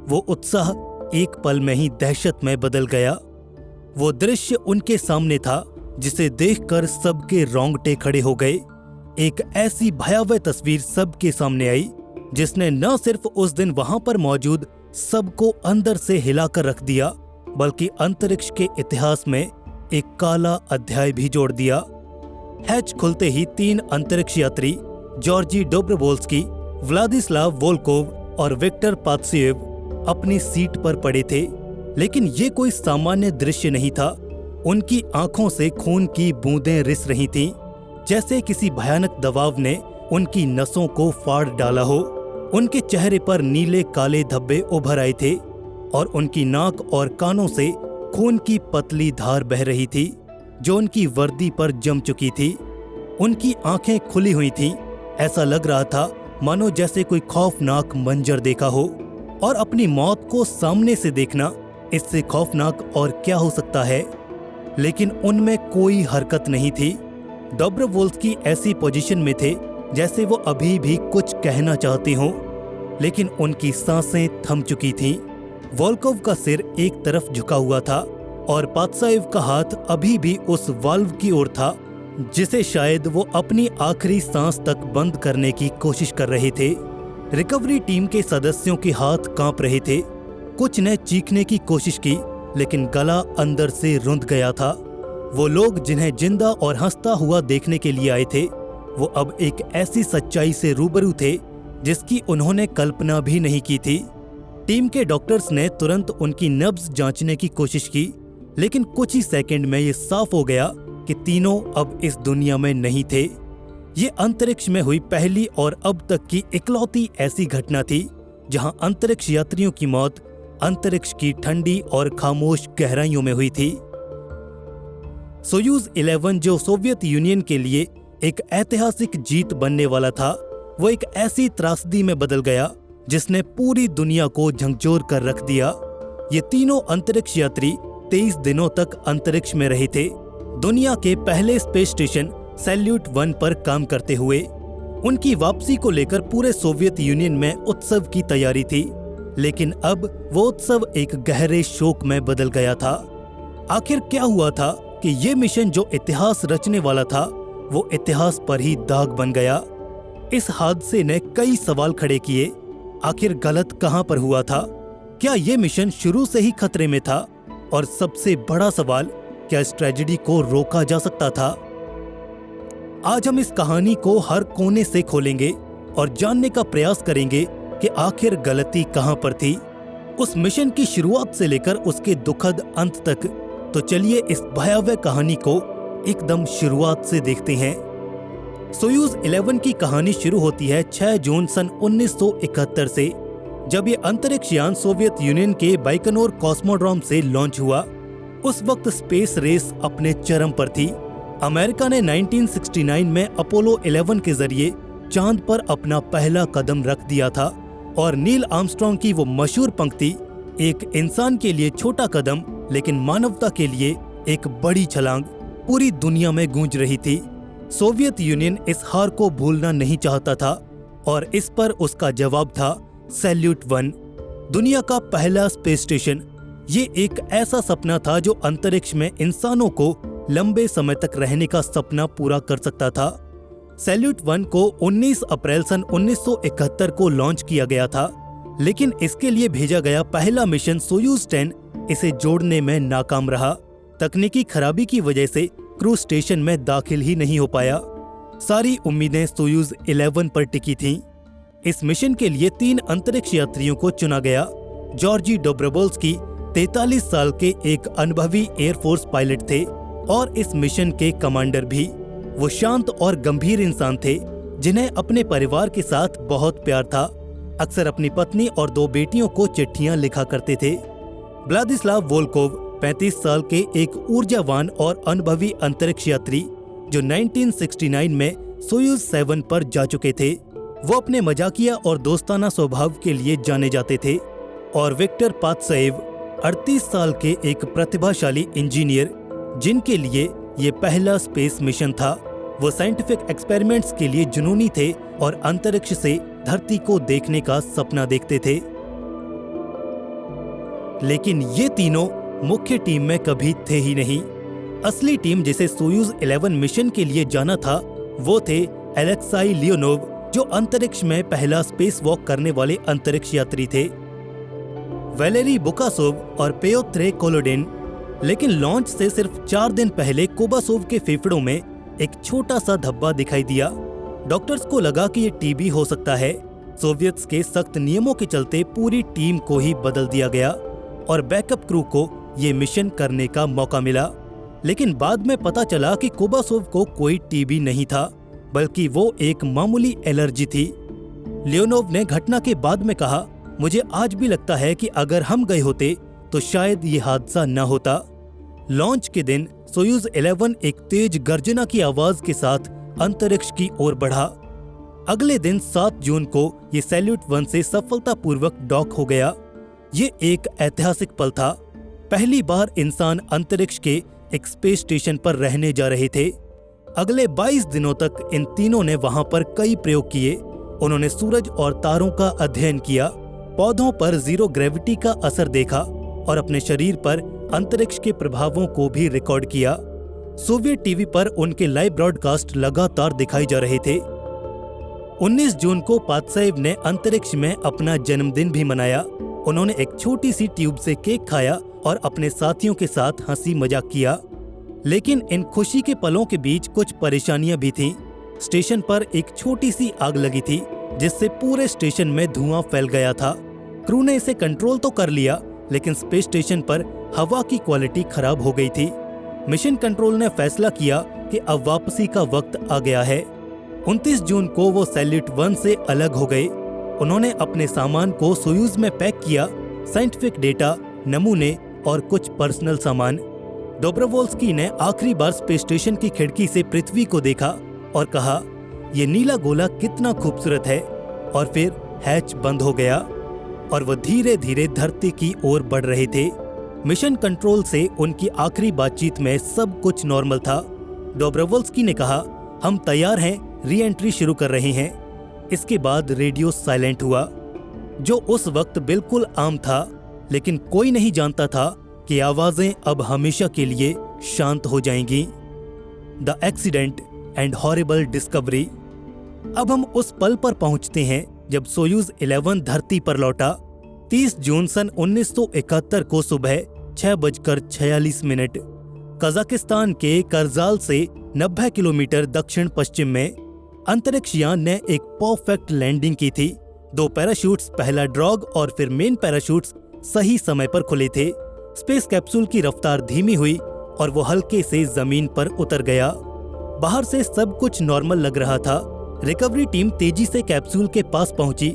वो उत्साह एक पल में ही दहशत में बदल गया। वो दृश्य उनके सामने था जिसे देखकर सबके रोंगटे खड़े हो गए। एक ऐसी भयावह तस्वीर सबके सामने आई जिसने न सिर्फ उस दिन वहां पर मौजूद सबको अंदर से हिलाकर रख दिया, बल्कि अंतरिक्ष के इतिहास में एक काला अध्याय भी जोड़ दिया। हैच खुलते ही 3 अंतरिक्ष यात्री जॉर्जी डोब्रोवोल्स्की, व्लादिस्लाव वोल्कोव और विक्टर पात्सेव अपनी सीट पर पड़े थे। लेकिन ये कोई सामान्य दृश्य नहीं था। उनकी आंखों से खून की बूंदें रिस रही थीं, जैसे किसी भयानक दबाव ने उनकी नसों को फाड़ डाला हो। उनके चेहरे पर नीले काले धब्बे उभर आए थे और उनकी नाक और कानों से खून की पतली धार बह रही थी, जो उनकी वर्दी पर जम चुकी थी। उनकी आंखें खुली हुई थीं। ऐसा लग रहा था मानो जैसे कोई खौफनाक मंजर देखा हो, और अपनी मौत को सामने से देखना, इससे खौफनाक और क्या हो सकता है। लेकिन उनमें कोई हरकत नहीं थी। डोब्रोवोल्स्की ऐसी पोजीशन में थे जैसे वो अभी भी कुछ कहना चाहते हों, लेकिन उनकी सांसें थम चुकी थीं। वोल्कोव का सिर एक तरफ झुका हुआ था और पात्साएव का हाथ अभी भी उस वाल्व की ओर था जिसे शायद वो अपनी आखिरी सांस तक बंद करने की कोशिश कर रहे थे। रिकवरी टीम के सदस्यों के हाथ कांप रहे थे। कुछ ने चीखने की कोशिश की, लेकिन गला अंदर से रुंध गया था। वो लोग जिन्हें जिंदा और हंसता हुआ देखने के लिए आए थे, वो अब एक ऐसी सच्चाई से रूबरू थे जिसकी उन्होंने कल्पना भी नहीं की थी। टीम के डॉक्टर्स ने तुरंत उनकी नब्ज जांचने की कोशिश की, लेकिन कुछ ही सेकंड में ये साफ हो गया कि तीनों अब इस दुनिया में नहीं थे। ये अंतरिक्ष में हुई पहली और अब तक की इकलौती ऐसी घटना थी जहां अंतरिक्ष यात्रियों की मौत अंतरिक्ष की ठंडी और खामोश गहराइयों में हुई थी। सोयूज 11 जो सोवियत यूनियन के लिए एक ऐतिहासिक जीत बनने वाला था, वो एक ऐसी त्रासदी में बदल गया जिसने पूरी दुनिया को झकझोर कर रख दिया। ये तीनों अंतरिक्ष यात्री 23 दिनों तक अंतरिक्ष में रहे थे, दुनिया के पहले स्पेस स्टेशन सैल्यूट 1 पर काम करते हुए। उनकी वापसी को लेकर पूरे सोवियत यूनियन में उत्सव की तैयारी थी, लेकिन अब वो उत्सव एक गहरे शोक में बदल गया था। आखिर क्या हुआ था कि ये मिशन जो इतिहास रचने वाला था, वो इतिहास पर ही दाग बन गया। इस हादसे ने कई सवाल खड़े किए। आखिर गलत कहां पर हुआ था? क्या ये मिशन शुरू से ही खतरे में था? और सबसे बड़ा सवाल, क्या इस ट्रेजेडी को रोका जा सकता था? आज हम इस कहानी को हर कोने से खोलेंगे और जानने का प्रयास करेंगे कि आखिर गलती कहां पर थी, उस मिशन की शुरुआत से लेकर उसके दुखद अंत तक। तो चलिए इस भयावह कहानी को एकदम शुरुआत से देखते हैं। सोयूज 11 की कहानी शुरू होती है 6 जून सन 1971 से, जब ये अंतरिक्ष यान सोवियत यूनियन के बाइकनोर कॉस्मोड्रोम से लॉन्च हुआ। उस वक्त स्पेस रेस अपने चरम पर थी। अमेरिका ने 1969 में अपोलो 11 के जरिए चांद पर अपना पहला कदम रख दिया था और नील आर्मस्ट्रॉन्ग की वो मशहूर पंक्ति, एक इंसान के लिए छोटा कदम लेकिन मानवता के लिए एक बड़ी छलांग, पूरी दुनिया में गूंज रही थी। सोवियत यूनियन इस हार को भूलना नहीं चाहता था और इस पर उसका जवाब था सैल्यूट 1, दुनिया का पहला स्पेस स्टेशन। ये एक ऐसा सपना था जो अंतरिक्ष में इंसानों को लंबे समय तक रहने का सपना पूरा कर सकता था। सैल्यूट 1 को 19 अप्रैल सन 1971 को लॉन्च किया गया था, लेकिन इसके लिए भेजा गया पहला मिशन सोयूज 10 इसे जोड़ने में नाकाम रहा। तकनीकी खराबी की वजह से क्रू स्टेशन में दाखिल ही नहीं हो पाया। सारी उम्मीदें सोयूज 11 पर टिकी थीं। इस मिशन के लिए 3 अंतरिक्ष यात्रियों को चुना गया। जॉर्जी डोब्रोवोल्स्की 43 साल के एक अनुभवी एयरफोर्स पायलट थे और इस मिशन के कमांडर भी। वो शांत और गंभीर इंसान थे जिन्हें अपने परिवार के साथ बहुत प्यार था। अक्सर अपनी पत्नी और 2 बेटियों को चिट्ठियां लिखा करते थे। व्लादिस्लाव वोल्कोव 35 साल के एक ऊर्जावान और अनुभवी अंतरिक्ष यात्री जो 1969 में सोयूज 7 पर जा चुके थे। वो अपने मजाकिया और दोस्ताना स्वभाव के लिए जाने जाते थे। और विक्टर पात्सेव 38 साल के एक प्रतिभाशाली इंजीनियर जिनके लिए ये पहला स्पेस मिशन था। वो साइंटिफिक एक्सपेरिमेंट्स के लिए जुनूनी थे और अंतरिक्ष से धरती को देखने का सपना देखते थे। लेकिन ये तीनों मुख्य टीम में कभी थे ही नहीं। असली टीम जिसे सोयूज 11 मिशन के लिए जाना था वो थे एलेक्साई लियोनोव, जो अंतरिक्ष में पहला स्पेस वॉक करने वाले अंतरिक्ष यात्री थे, वैलेरी बुकासोव और पेयोत्रे कोलोडिन। लेकिन लॉन्च से सिर्फ 4 दिन पहले कोबासोव के फेफड़ों में एक छोटा सा धब्बा दिखाई दिया। डॉक्टर्स को लगा कि ये टीबी हो सकता है। सोवियत्स के सख्त नियमों के चलते पूरी टीम को ही बदल दिया गया और बैकअप क्रू को ये मिशन करने का मौका मिला। लेकिन बाद में पता चला कि कोबासोव को कोई टीबी नहीं था, बल्कि वो एक मामूली एलर्जी थी। लियोनोव ने घटना के बाद में कहा, मुझे आज भी लगता है कि अगर हम गए होते तो शायद ये हादसा न होता। लॉन्च के दिन सोयूज 11 एक तेज गर्जना की आवाज के साथ अंतरिक्ष की ओर बढ़ा। अगले दिन 7 जून को ये सैल्यूट 1 से सफलतापूर्वक डॉक हो गया। ये एक ऐतिहासिक पल था। पहली बार इंसान अंतरिक्ष के एक स्पेस स्टेशन पर रहने जा रहे थे। अगले 22 दिनों तक इन तीनों ने वहां पर कई प्रयोग किए। उन्होंने सूरज और तारों का अध्ययन किया, पौधों पर जीरो ग्रेविटी का असर देखा और अपने शरीर पर अंतरिक्ष के प्रभावों को भी रिकॉर्ड किया। सोवियत टीवी पर उनके लाइव ब्रॉडकास्ट लगातार दिखाए जा रहे थे। 19 जून को पात्सेव ने अंतरिक्ष में अपना जन्मदिन भी मनाया। उन्होंने एक छोटी सी ट्यूब से केक खाया और अपने साथियों के साथ हंसी मजाक किया। लेकिन इन खुशी के पलों के बीच कुछ परेशानियां भी थीं। स्टेशन पर एक छोटी सी आग लगी थी जिससे पूरे स्टेशन में धुआं फैल गया था। क्रू ने इसे कंट्रोल तो कर लिया, लेकिन स्पेस स्टेशन पर हवा की क्वालिटी खराब हो गई थी। मिशन कंट्रोल ने फैसला किया कि अब वापसी का वक्त आ गया है। 29 जून को वो सैल्यूट 1 से अलग हो गए। उन्होंने अपने सामान को सोयूज में पैक किया, साइंटिफिक डेटा, नमूने और कुछ पर्सनल सामान। डोब्रोवोल्स्की ने आखिरी बार स्पेस स्टेशन की खिड़की से पृथ्वी को देखा और कहा, ये नीला गोला कितना खूबसूरत है। और फिर हैच बंद हो गया और वो धीरे धीरे धरती की ओर बढ़ रहे थे। मिशन कंट्रोल से उनकी आखिरी बातचीत में सब कुछ नॉर्मल था। डोब्रोवोल्स्की ने कहा, हम तैयार हैं, री एंट्री शुरू कर रहे हैं। इसके बाद रेडियो साइलेंट हुआ, जो उस वक्त बिल्कुल आम था, लेकिन कोई नहीं जानता था कि आवाजें अब हमेशा के लिए शांत हो जाएंगी। The accident and horrible discovery. अब हम उस पल पर पहुंचते हैं जब सोयूज 11 धरती पर लौटा। 30 जून सन 1971 को सुबह 6:46 कजाकिस्तान के करजाल से 90 किलोमीटर दक्षिण पश्चिम में अंतरिक्ष यान ने एक परफेक्ट लैंडिंग की थी। 2 पैराशूट्स, पहला ड्रॉग और फिर मेन पैराशूट्स सही समय पर खुले थे। स्पेस कैप्सूल की रफ्तार धीमी हुई और वो हल्के से जमीन पर उतर गया। बाहर से सब कुछ नॉर्मल लग रहा था। रिकवरी टीम तेजी से कैप्सूल के पास पहुंची।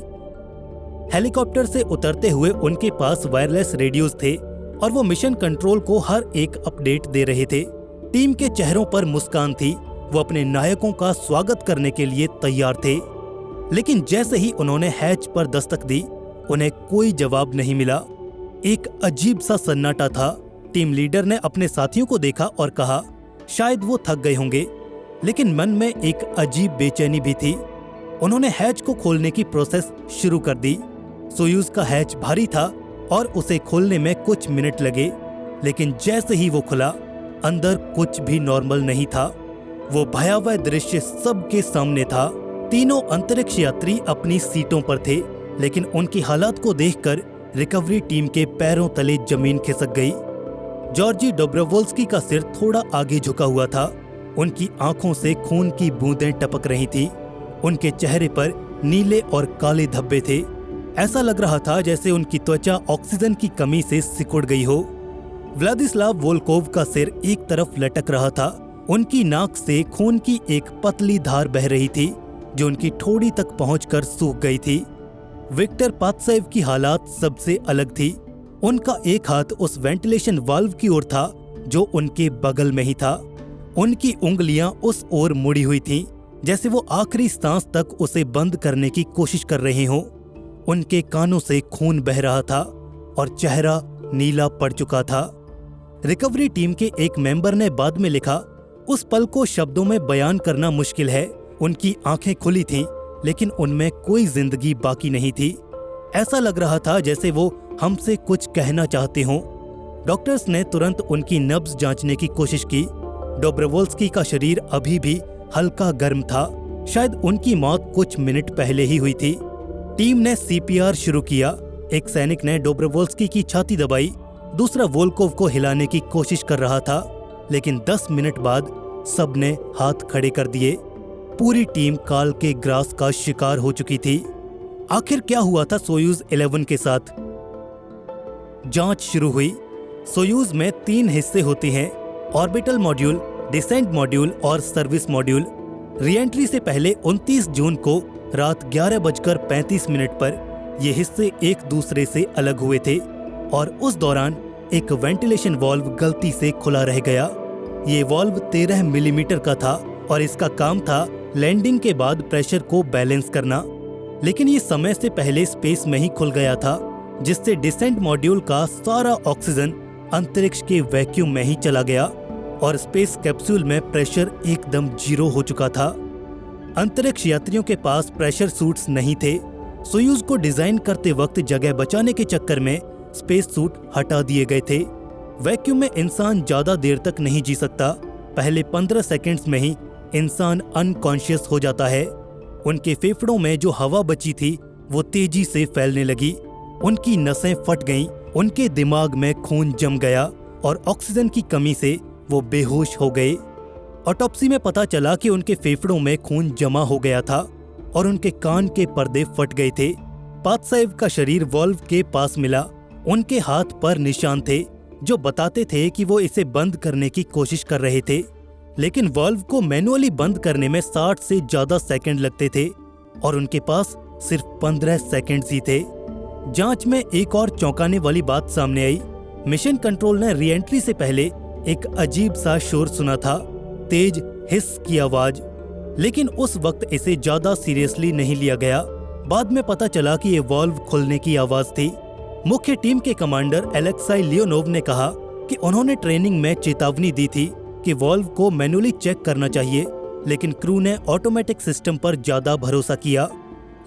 हेलीकॉप्टर से उतरते हुए उनके पास वायरलेस रेडियोज थे और वो मिशन कंट्रोल को हर एक अपडेट दे रहे थे। टीम के चेहरों पर मुस्कान थी, वो अपने नायकों का स्वागत करने के लिए तैयार थे। लेकिन जैसे ही उन्होंने हैच पर दस्तक दी, उन्हें कोई जवाब नहीं मिला। एक अजीब सा सन्नाटा था। टीम लीडर ने अपने साथियों को देखा और कहा, शायद वो थक गए होंगे, लेकिन मन में एक अजीब बेचैनी भी थी। उन्होंने हैच को खोलने की प्रोसेस शुरू कर दी। सोयूज का हैच भारी था और उसे खोलने में कुछ मिनट लगे, लेकिन जैसे ही वो खुला, अंदर कुछ भी नॉर्मल नहीं था। वो भयावह दृश्य सबके सामने था। तीनों अंतरिक्ष यात्री अपनी सीटों पर थे, लेकिन उनकी हालात को देखकर रिकवरी टीम के पैरों तले जमीन खिसक गई। जॉर्जी डोब्रोवोल्स्की का सिर थोड़ा आगे झुका हुआ था। उनकी आंखों से खून की बूंदें टपक रही थीं। उनके चेहरे पर नीले और काले धब्बे थे। ऐसा लग रहा था जैसे उनकी त्वचा ऑक्सीजन की कमी से सिकुड़ गई हो। व्लादिस्लाव वोल्कोव का सिर एक तरफ लटक रहा था। उनकी नाक से खून की एक पतली धार बह रही थी, जो उनकी ठोड़ी तक पहुंचकर सूख गई थी। विक्टर पात्सेव की हालात सबसे अलग थी। उनका एक हाथ उस वेंटिलेशन वाल्व की ओर था जो उनके बगल में ही था। उनकी उंगलियां उस ओर मुड़ी हुई थीं, जैसे वो आखिरी सांस तक उसे बंद करने की कोशिश कर रहे हों। उनके कानों से खून बह रहा था और चेहरा नीला पड़ चुका था। रिकवरी टीम के एक मेंबर ने बाद में लिखा, उस पल को शब्दों में बयान करना मुश्किल है। उनकी आंखें खुली थीं, लेकिन उनमें कोई जिंदगी बाकी नहीं थी। ऐसा लग रहा था जैसे वो हमसे कुछ कहना चाहते हों। डॉक्टर्स ने तुरंत उनकी नब्ज जांचने की कोशिश की। डोब्रोवोल्स्की का शरीर अभी भी हल्का गर्म था। शायद उनकी मौत कुछ मिनट पहले ही हुई थी। टीम ने सीपीआर शुरू किया। एक सैनिक ने डोब्रोवोल्स्की की छाती दबाई, दूसरा वोल्कोव को हिलाने की कोशिश कर रहा था, लेकिन 10 मिनट बाद सबने हाथ खड़े कर दिए। पूरी टीम काल के ग्रास का शिकार हो चुकी थी। आखिर क्या हुआ था सोयूज 11 के साथ? जांच शुरू हुई। सोयूज में 3 हिस्से होते हैं, ऑर्बिटल मॉड्यूल, डिसेंट मॉड्यूल और सर्विस मॉड्यूल। रीएंट्री से पहले 29 जून को रात 11:35 पर ये हिस्से एक दूसरे से अलग हुए थे और उस दौरान एक वेंटिलेशन वाल्व गलती से खुला रह गया। ये वाल्व 13 मिलीमीटर का था और इसका काम था लैंडिंग के बाद प्रेशर को बैलेंस करना। लेकिन ये समय से पहले स्पेस में ही खुल गया था, जिससे डिसेंट मॉड्यूल का सारा ऑक्सीजन अंतरिक्ष के वैक्यूम में ही चला गया और स्पेस कैप्सूल में प्रेशर एकदम 0 हो चुका था। अंतरिक्ष यात्रियों के पास प्रेशर सूट्स नहीं थे। सोयूज को डिजाइन करते वक्त जगह बचाने के चक्कर में स्पेस सूट हटा दिए गए थे। वैक्यूम में इंसान ज्यादा देर तक नहीं जी सकता। पहले 15 सेकंड्स में ही इंसान अनकॉन्शियस हो जाता है। उनके फेफड़ों में जो हवा बची थी वो तेजी से फैलने लगी। उनकी नसें फट गईं, उनके दिमाग में खून जम गया और ऑक्सीजन की कमी से वो बेहोश हो गए। ऑटोप्सी में पता चला कि उनके फेफड़ों में खून जमा हो गया था और उनके कान के पर्दे फट गए थे। पात्सेव का शरीर वाल्व के पास मिला। उनके हाथ पर निशान थे जो बताते थे कि वो इसे बंद करने की कोशिश कर रहे थे, लेकिन वाल्व को मैनुअली बंद करने में 60 से ज्यादा सेकंड लगते थे और उनके पास सिर्फ 15 सेकंड्स ही थे। जांच में एक और चौंकाने वाली बात सामने आई। मिशन कंट्रोल ने रीएंट्री से पहले एक अजीब सा शोर सुना था, तेज हिस की आवाज, लेकिन उस वक्त इसे ज्यादा सीरियसली नहीं लिया गया। बाद में पता चला कि ये वाल्व खुलने की आवाज थी। मुख्य टीम के कमांडर एलेक्साई लियोनोव ने कहा कि उन्होंने ट्रेनिंग में चेतावनी दी थी कि वाल्व को मैनुअली चेक करना चाहिए, लेकिन क्रू ने ऑटोमेटिक सिस्टम पर ज्यादा भरोसा किया।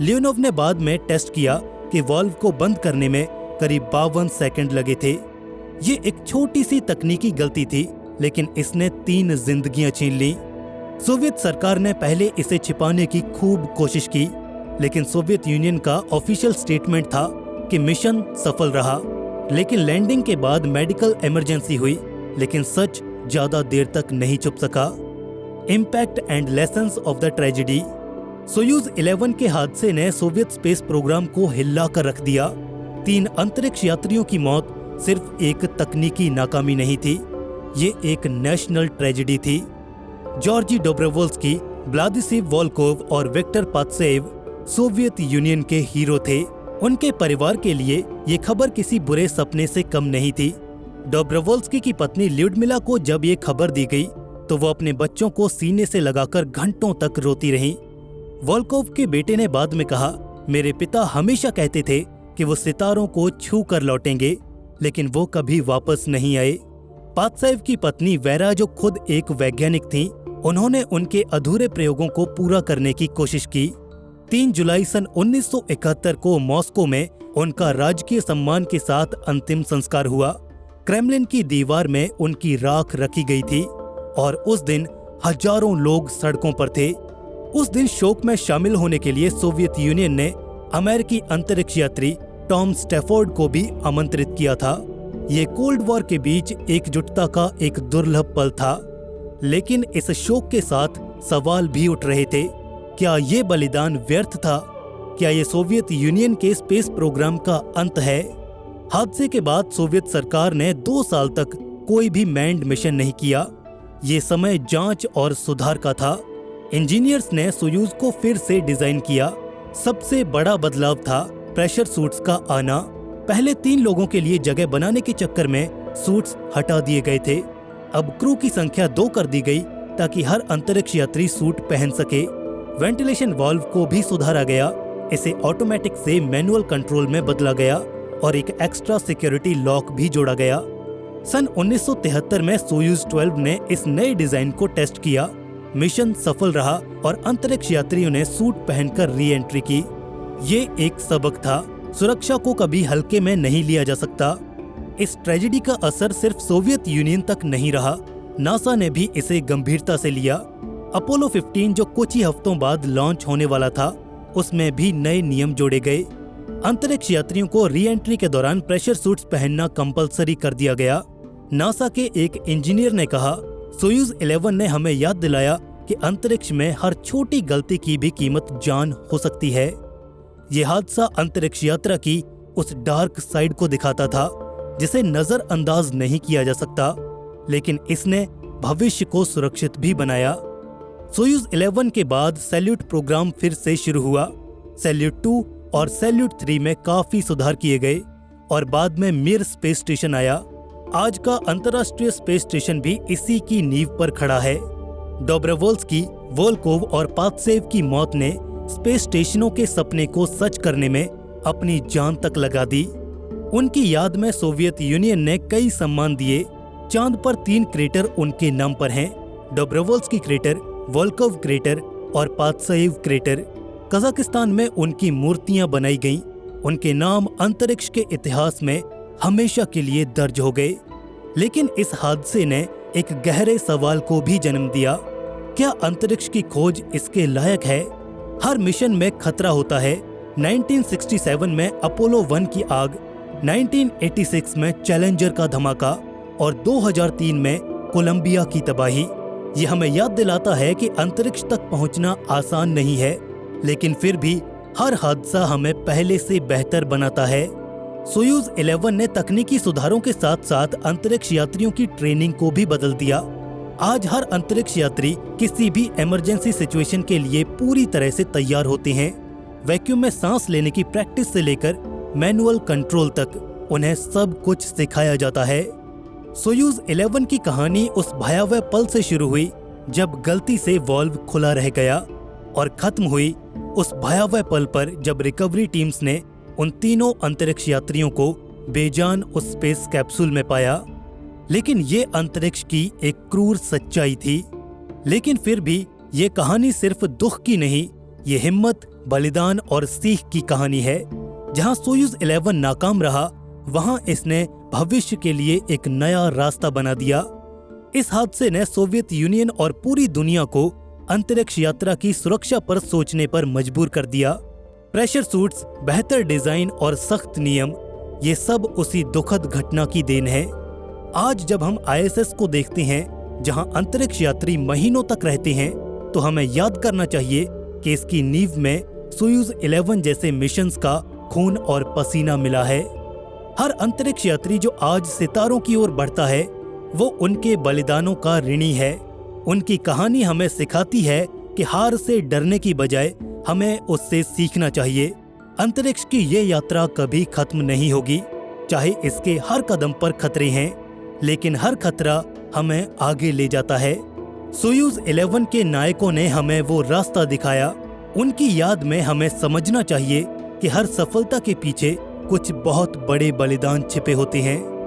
लियोनोव ने बाद में टेस्ट किया कि वाल्व को बंद करने में करीब 52 सेकंड लगे थे। ये एक छोटी सी तकनीकी गलती थी, लेकिन इसने 3 जिंदगियां छीन ली। सोवियत सरकार ने पहले इसे छिपाने की खूब कोशिश की, लेकिन सोवियत यूनियन का ऑफिशियल स्टेटमेंट था कि मिशन सफल रहा। लेकिन लैंडिंग के बाद मेडिकल इमरजेंसी हुई, लेकिन सच ज्यादा देर तक नहीं छुप सका। Impact and lessons of the tragedy. Soyuz 11 के हादसे ने सोवियत स्पेस प्रोग्राम को हिला कर रख दिया। 3 अंतरिक्ष यात्रियों की मौत सिर्फ एक तकनीकी नाकामी नहीं थी, ये एक नेशनल ट्रेजेडी थी। जॉर्जी डोब्रोवोल्स्की, व्लादिस्लाव वोल्कोव और विक्टर पात्सेव सोवियत यूनियन के हीरो थे। उनके परिवार के लिए ये खबर किसी बुरे सपने से कम नहीं थी। डोब्रोवोल्स्की की पत्नी ल्यूडमिला को जब ये खबर दी गई तो वो अपने बच्चों को सीने से लगाकर घंटों तक रोती रहीं। वोल्कोव के बेटे ने बाद में कहा, मेरे पिता हमेशा कहते थे कि वो सितारों को छू कर लौटेंगे, लेकिन वो कभी वापस नहीं आए। पात्सेव की पत्नी वेरा, जो खुद एक वैज्ञानिक थी, उन्होंने उनके अधूरे प्रयोगों को पूरा करने की कोशिश की। 3 जुलाई सन 1971 को मॉस्को में उनका राजकीय सम्मान के साथ अंतिम संस्कार हुआ। क्रेमलिन की दीवार में उनकी राख रखी गई थी और उस दिन हजारों लोग सड़कों पर थे। उस दिन शोक में शामिल होने के लिए सोवियत यूनियन ने अमेरिकी अंतरिक्ष यात्री टॉम स्टैफोर्ड को भी आमंत्रित किया था। ये कोल्ड वॉर के बीच एकजुटता का एक दुर्लभ पल था, लेकिन इस शोक के साथ सवाल भी उठ रहे थे। क्या ये बलिदान व्यर्थ था? क्या ये सोवियत यूनियन के स्पेस प्रोग्राम का अंत है? हादसे के बाद सोवियत सरकार ने 2 साल तक कोई भी मैन्ड मिशन नहीं किया। ये समय जांच और सुधार का था। इंजीनियर्स ने सोयूज को फिर से डिजाइन किया। सबसे बड़ा बदलाव था प्रेशर सूट्स का आना। पहले 3 लोगों के लिए जगह बनाने के चक्कर में सूट्स हटा दिए गए थे। अब क्रू की संख्या 2 कर दी गई ताकि हर अंतरिक्ष यात्री सूट पहन सके। वेंटिलेशन वाल्व को भी सुधारा गया। इसे ऑटोमेटिक से मैनुअल कंट्रोल में बदला गया और एक एक्स्ट्रा सिक्योरिटी लॉक भी जोड़ा गया। सन 1973 में सोयूज 12 ने इस नए डिजाइन को टेस्ट किया। मिशन सफल रहा और अंतरिक्ष यात्रियों ने सूट पहनकर री एंट्री की। ये एक सबक था, सुरक्षा को कभी हल्के में नहीं लिया जा सकता। इस ट्रेजेडी का असर सिर्फ सोवियत यूनियन तक नहीं रहा, नासा ने भी इसे गंभीरता से लिया। अपोलो 15 जो कुछ ही हफ्तों बाद लॉन्च होने वाला था, उसमें भी नए नियम जोड़े गए। अंतरिक्ष यात्रियों को री एंट्री के दौरान प्रेशर सूट्स पहनना कंपलसरी कर दिया गया। नासा के एक इंजीनियर ने कहा, सोयूज 11 ने हमें याद दिलाया कि अंतरिक्ष में हर छोटी गलती की भी कीमत जान हो सकती है। ये हादसा अंतरिक्ष यात्रा की उस डार्क साइड को दिखाता था जिसे नजरअंदाज नहीं किया जा सकता, लेकिन इसने भविष्य को सुरक्षित भी बनाया। सोयूज 11 के बाद सैल्यूट प्रोग्राम फिर से शुरू हुआ। सैल्यूट 2 और सैल्यूट 3 में काफी सुधार किए गए और बाद में मिर स्पेस स्टेशन आया। आज का अंतर्राष्ट्रीय स्पेस स्टेशन भी इसी की नींव पर खड़ा है। डोब्रोवोल्स्की, वोल्कोव और पात्सेव की मौत ने स्पेस स्टेशनों के सपने को सच करने में अपनी जान तक लगा दी। उनकी याद में सोवियत यूनियन ने कई सम्मान दिए। चांद पर 3 क्रेटर उनके नाम पर हैं, डोब्रोवोल्स्की क्रेटर, वोल्कोव क्रेटर और पात्सेव क्रेटर। कजाकिस्तान में उनकी मूर्तियां बनाई गईं। उनके नाम अंतरिक्ष के इतिहास में हमेशा के लिए दर्ज हो गए। लेकिन इस हादसे ने एक गहरे सवाल को भी जन्म दिया। क्या अंतरिक्ष की खोज इसके लायक है? हर मिशन में खतरा होता है। 1967 में अपोलो 1 की आग, 1986 में चैलेंजर का धमाका और 2003 में कोलंबिया की तबाही। ये हमें याद दिलाता है कि अंतरिक्ष तक पहुंचना आसान नहीं है, लेकिन फिर भी हर हादसा हमें पहले से बेहतर बनाता है। सोयूज 11 ने तकनीकी सुधारों के साथ साथ अंतरिक्ष यात्रियों की ट्रेनिंग को भी बदल दिया। आज हर अंतरिक्ष यात्री किसी भी इमरजेंसी सिचुएशन के लिए पूरी तरह से तैयार होते हैं। वैक्यूम में सांस लेने की प्रैक्टिस से लेकर मैनुअल कंट्रोल तक उन्हें सब कुछ सिखाया जाता है। सोयूज 11 की कहानी उस भयावह पल से शुरू हुई जब गलती से वाल्व खुला रह गया और खत्म हुई उस भयावह पल पर जब रिकवरी टीम्स ने उन तीनों अंतरिक्ष यात्रियों को बेजान उस स्पेस कैप्सूल में पाया। लेकिन ये अंतरिक्ष की एक क्रूर सच्चाई थी। लेकिन फिर भी ये कहानी सिर्फ दुख की नहीं, ये हिम्मत, बलिदान और सीख की कहानी है। जहां सोयूज 11 नाकाम रहा, वहां इसने भविष्य के लिए एक नया रास्ता बना दिया। इस हादसे ने सोवियत यूनियन और पूरी दुनिया को अंतरिक्ष यात्रा की सुरक्षा पर सोचने पर मजबूर कर दिया। प्रेशर सूट्स, बेहतर डिजाइन और सख्त नियम, ये सब उसी दुखद घटना की देन है। आज जब हम ISS को देखते हैं, जहां अंतरिक्ष यात्री महीनों तक रहते हैं, तो हमें याद करना चाहिए कि इसकी नींव में सोयूज 11 जैसे मिशंस का खून और पसीना मिला है। हर अंतरिक्ष यात्री जो आज सितारों की ओर बढ़ता है, वो उनके बलिदानों का ऋणी है। उनकी कहानी हमें सिखाती है कि हार से डरने की बजाय हमें उससे सीखना चाहिए। अंतरिक्ष की ये यात्रा कभी खत्म नहीं होगी, चाहे इसके हर कदम पर खतरे हैं, लेकिन हर खतरा हमें आगे ले जाता है। सोयूज 11 के नायकों ने हमें वो रास्ता दिखाया। उनकी याद में हमें समझना चाहिए कि हर सफलता के पीछे कुछ बहुत बड़े बलिदान छिपे होते हैं।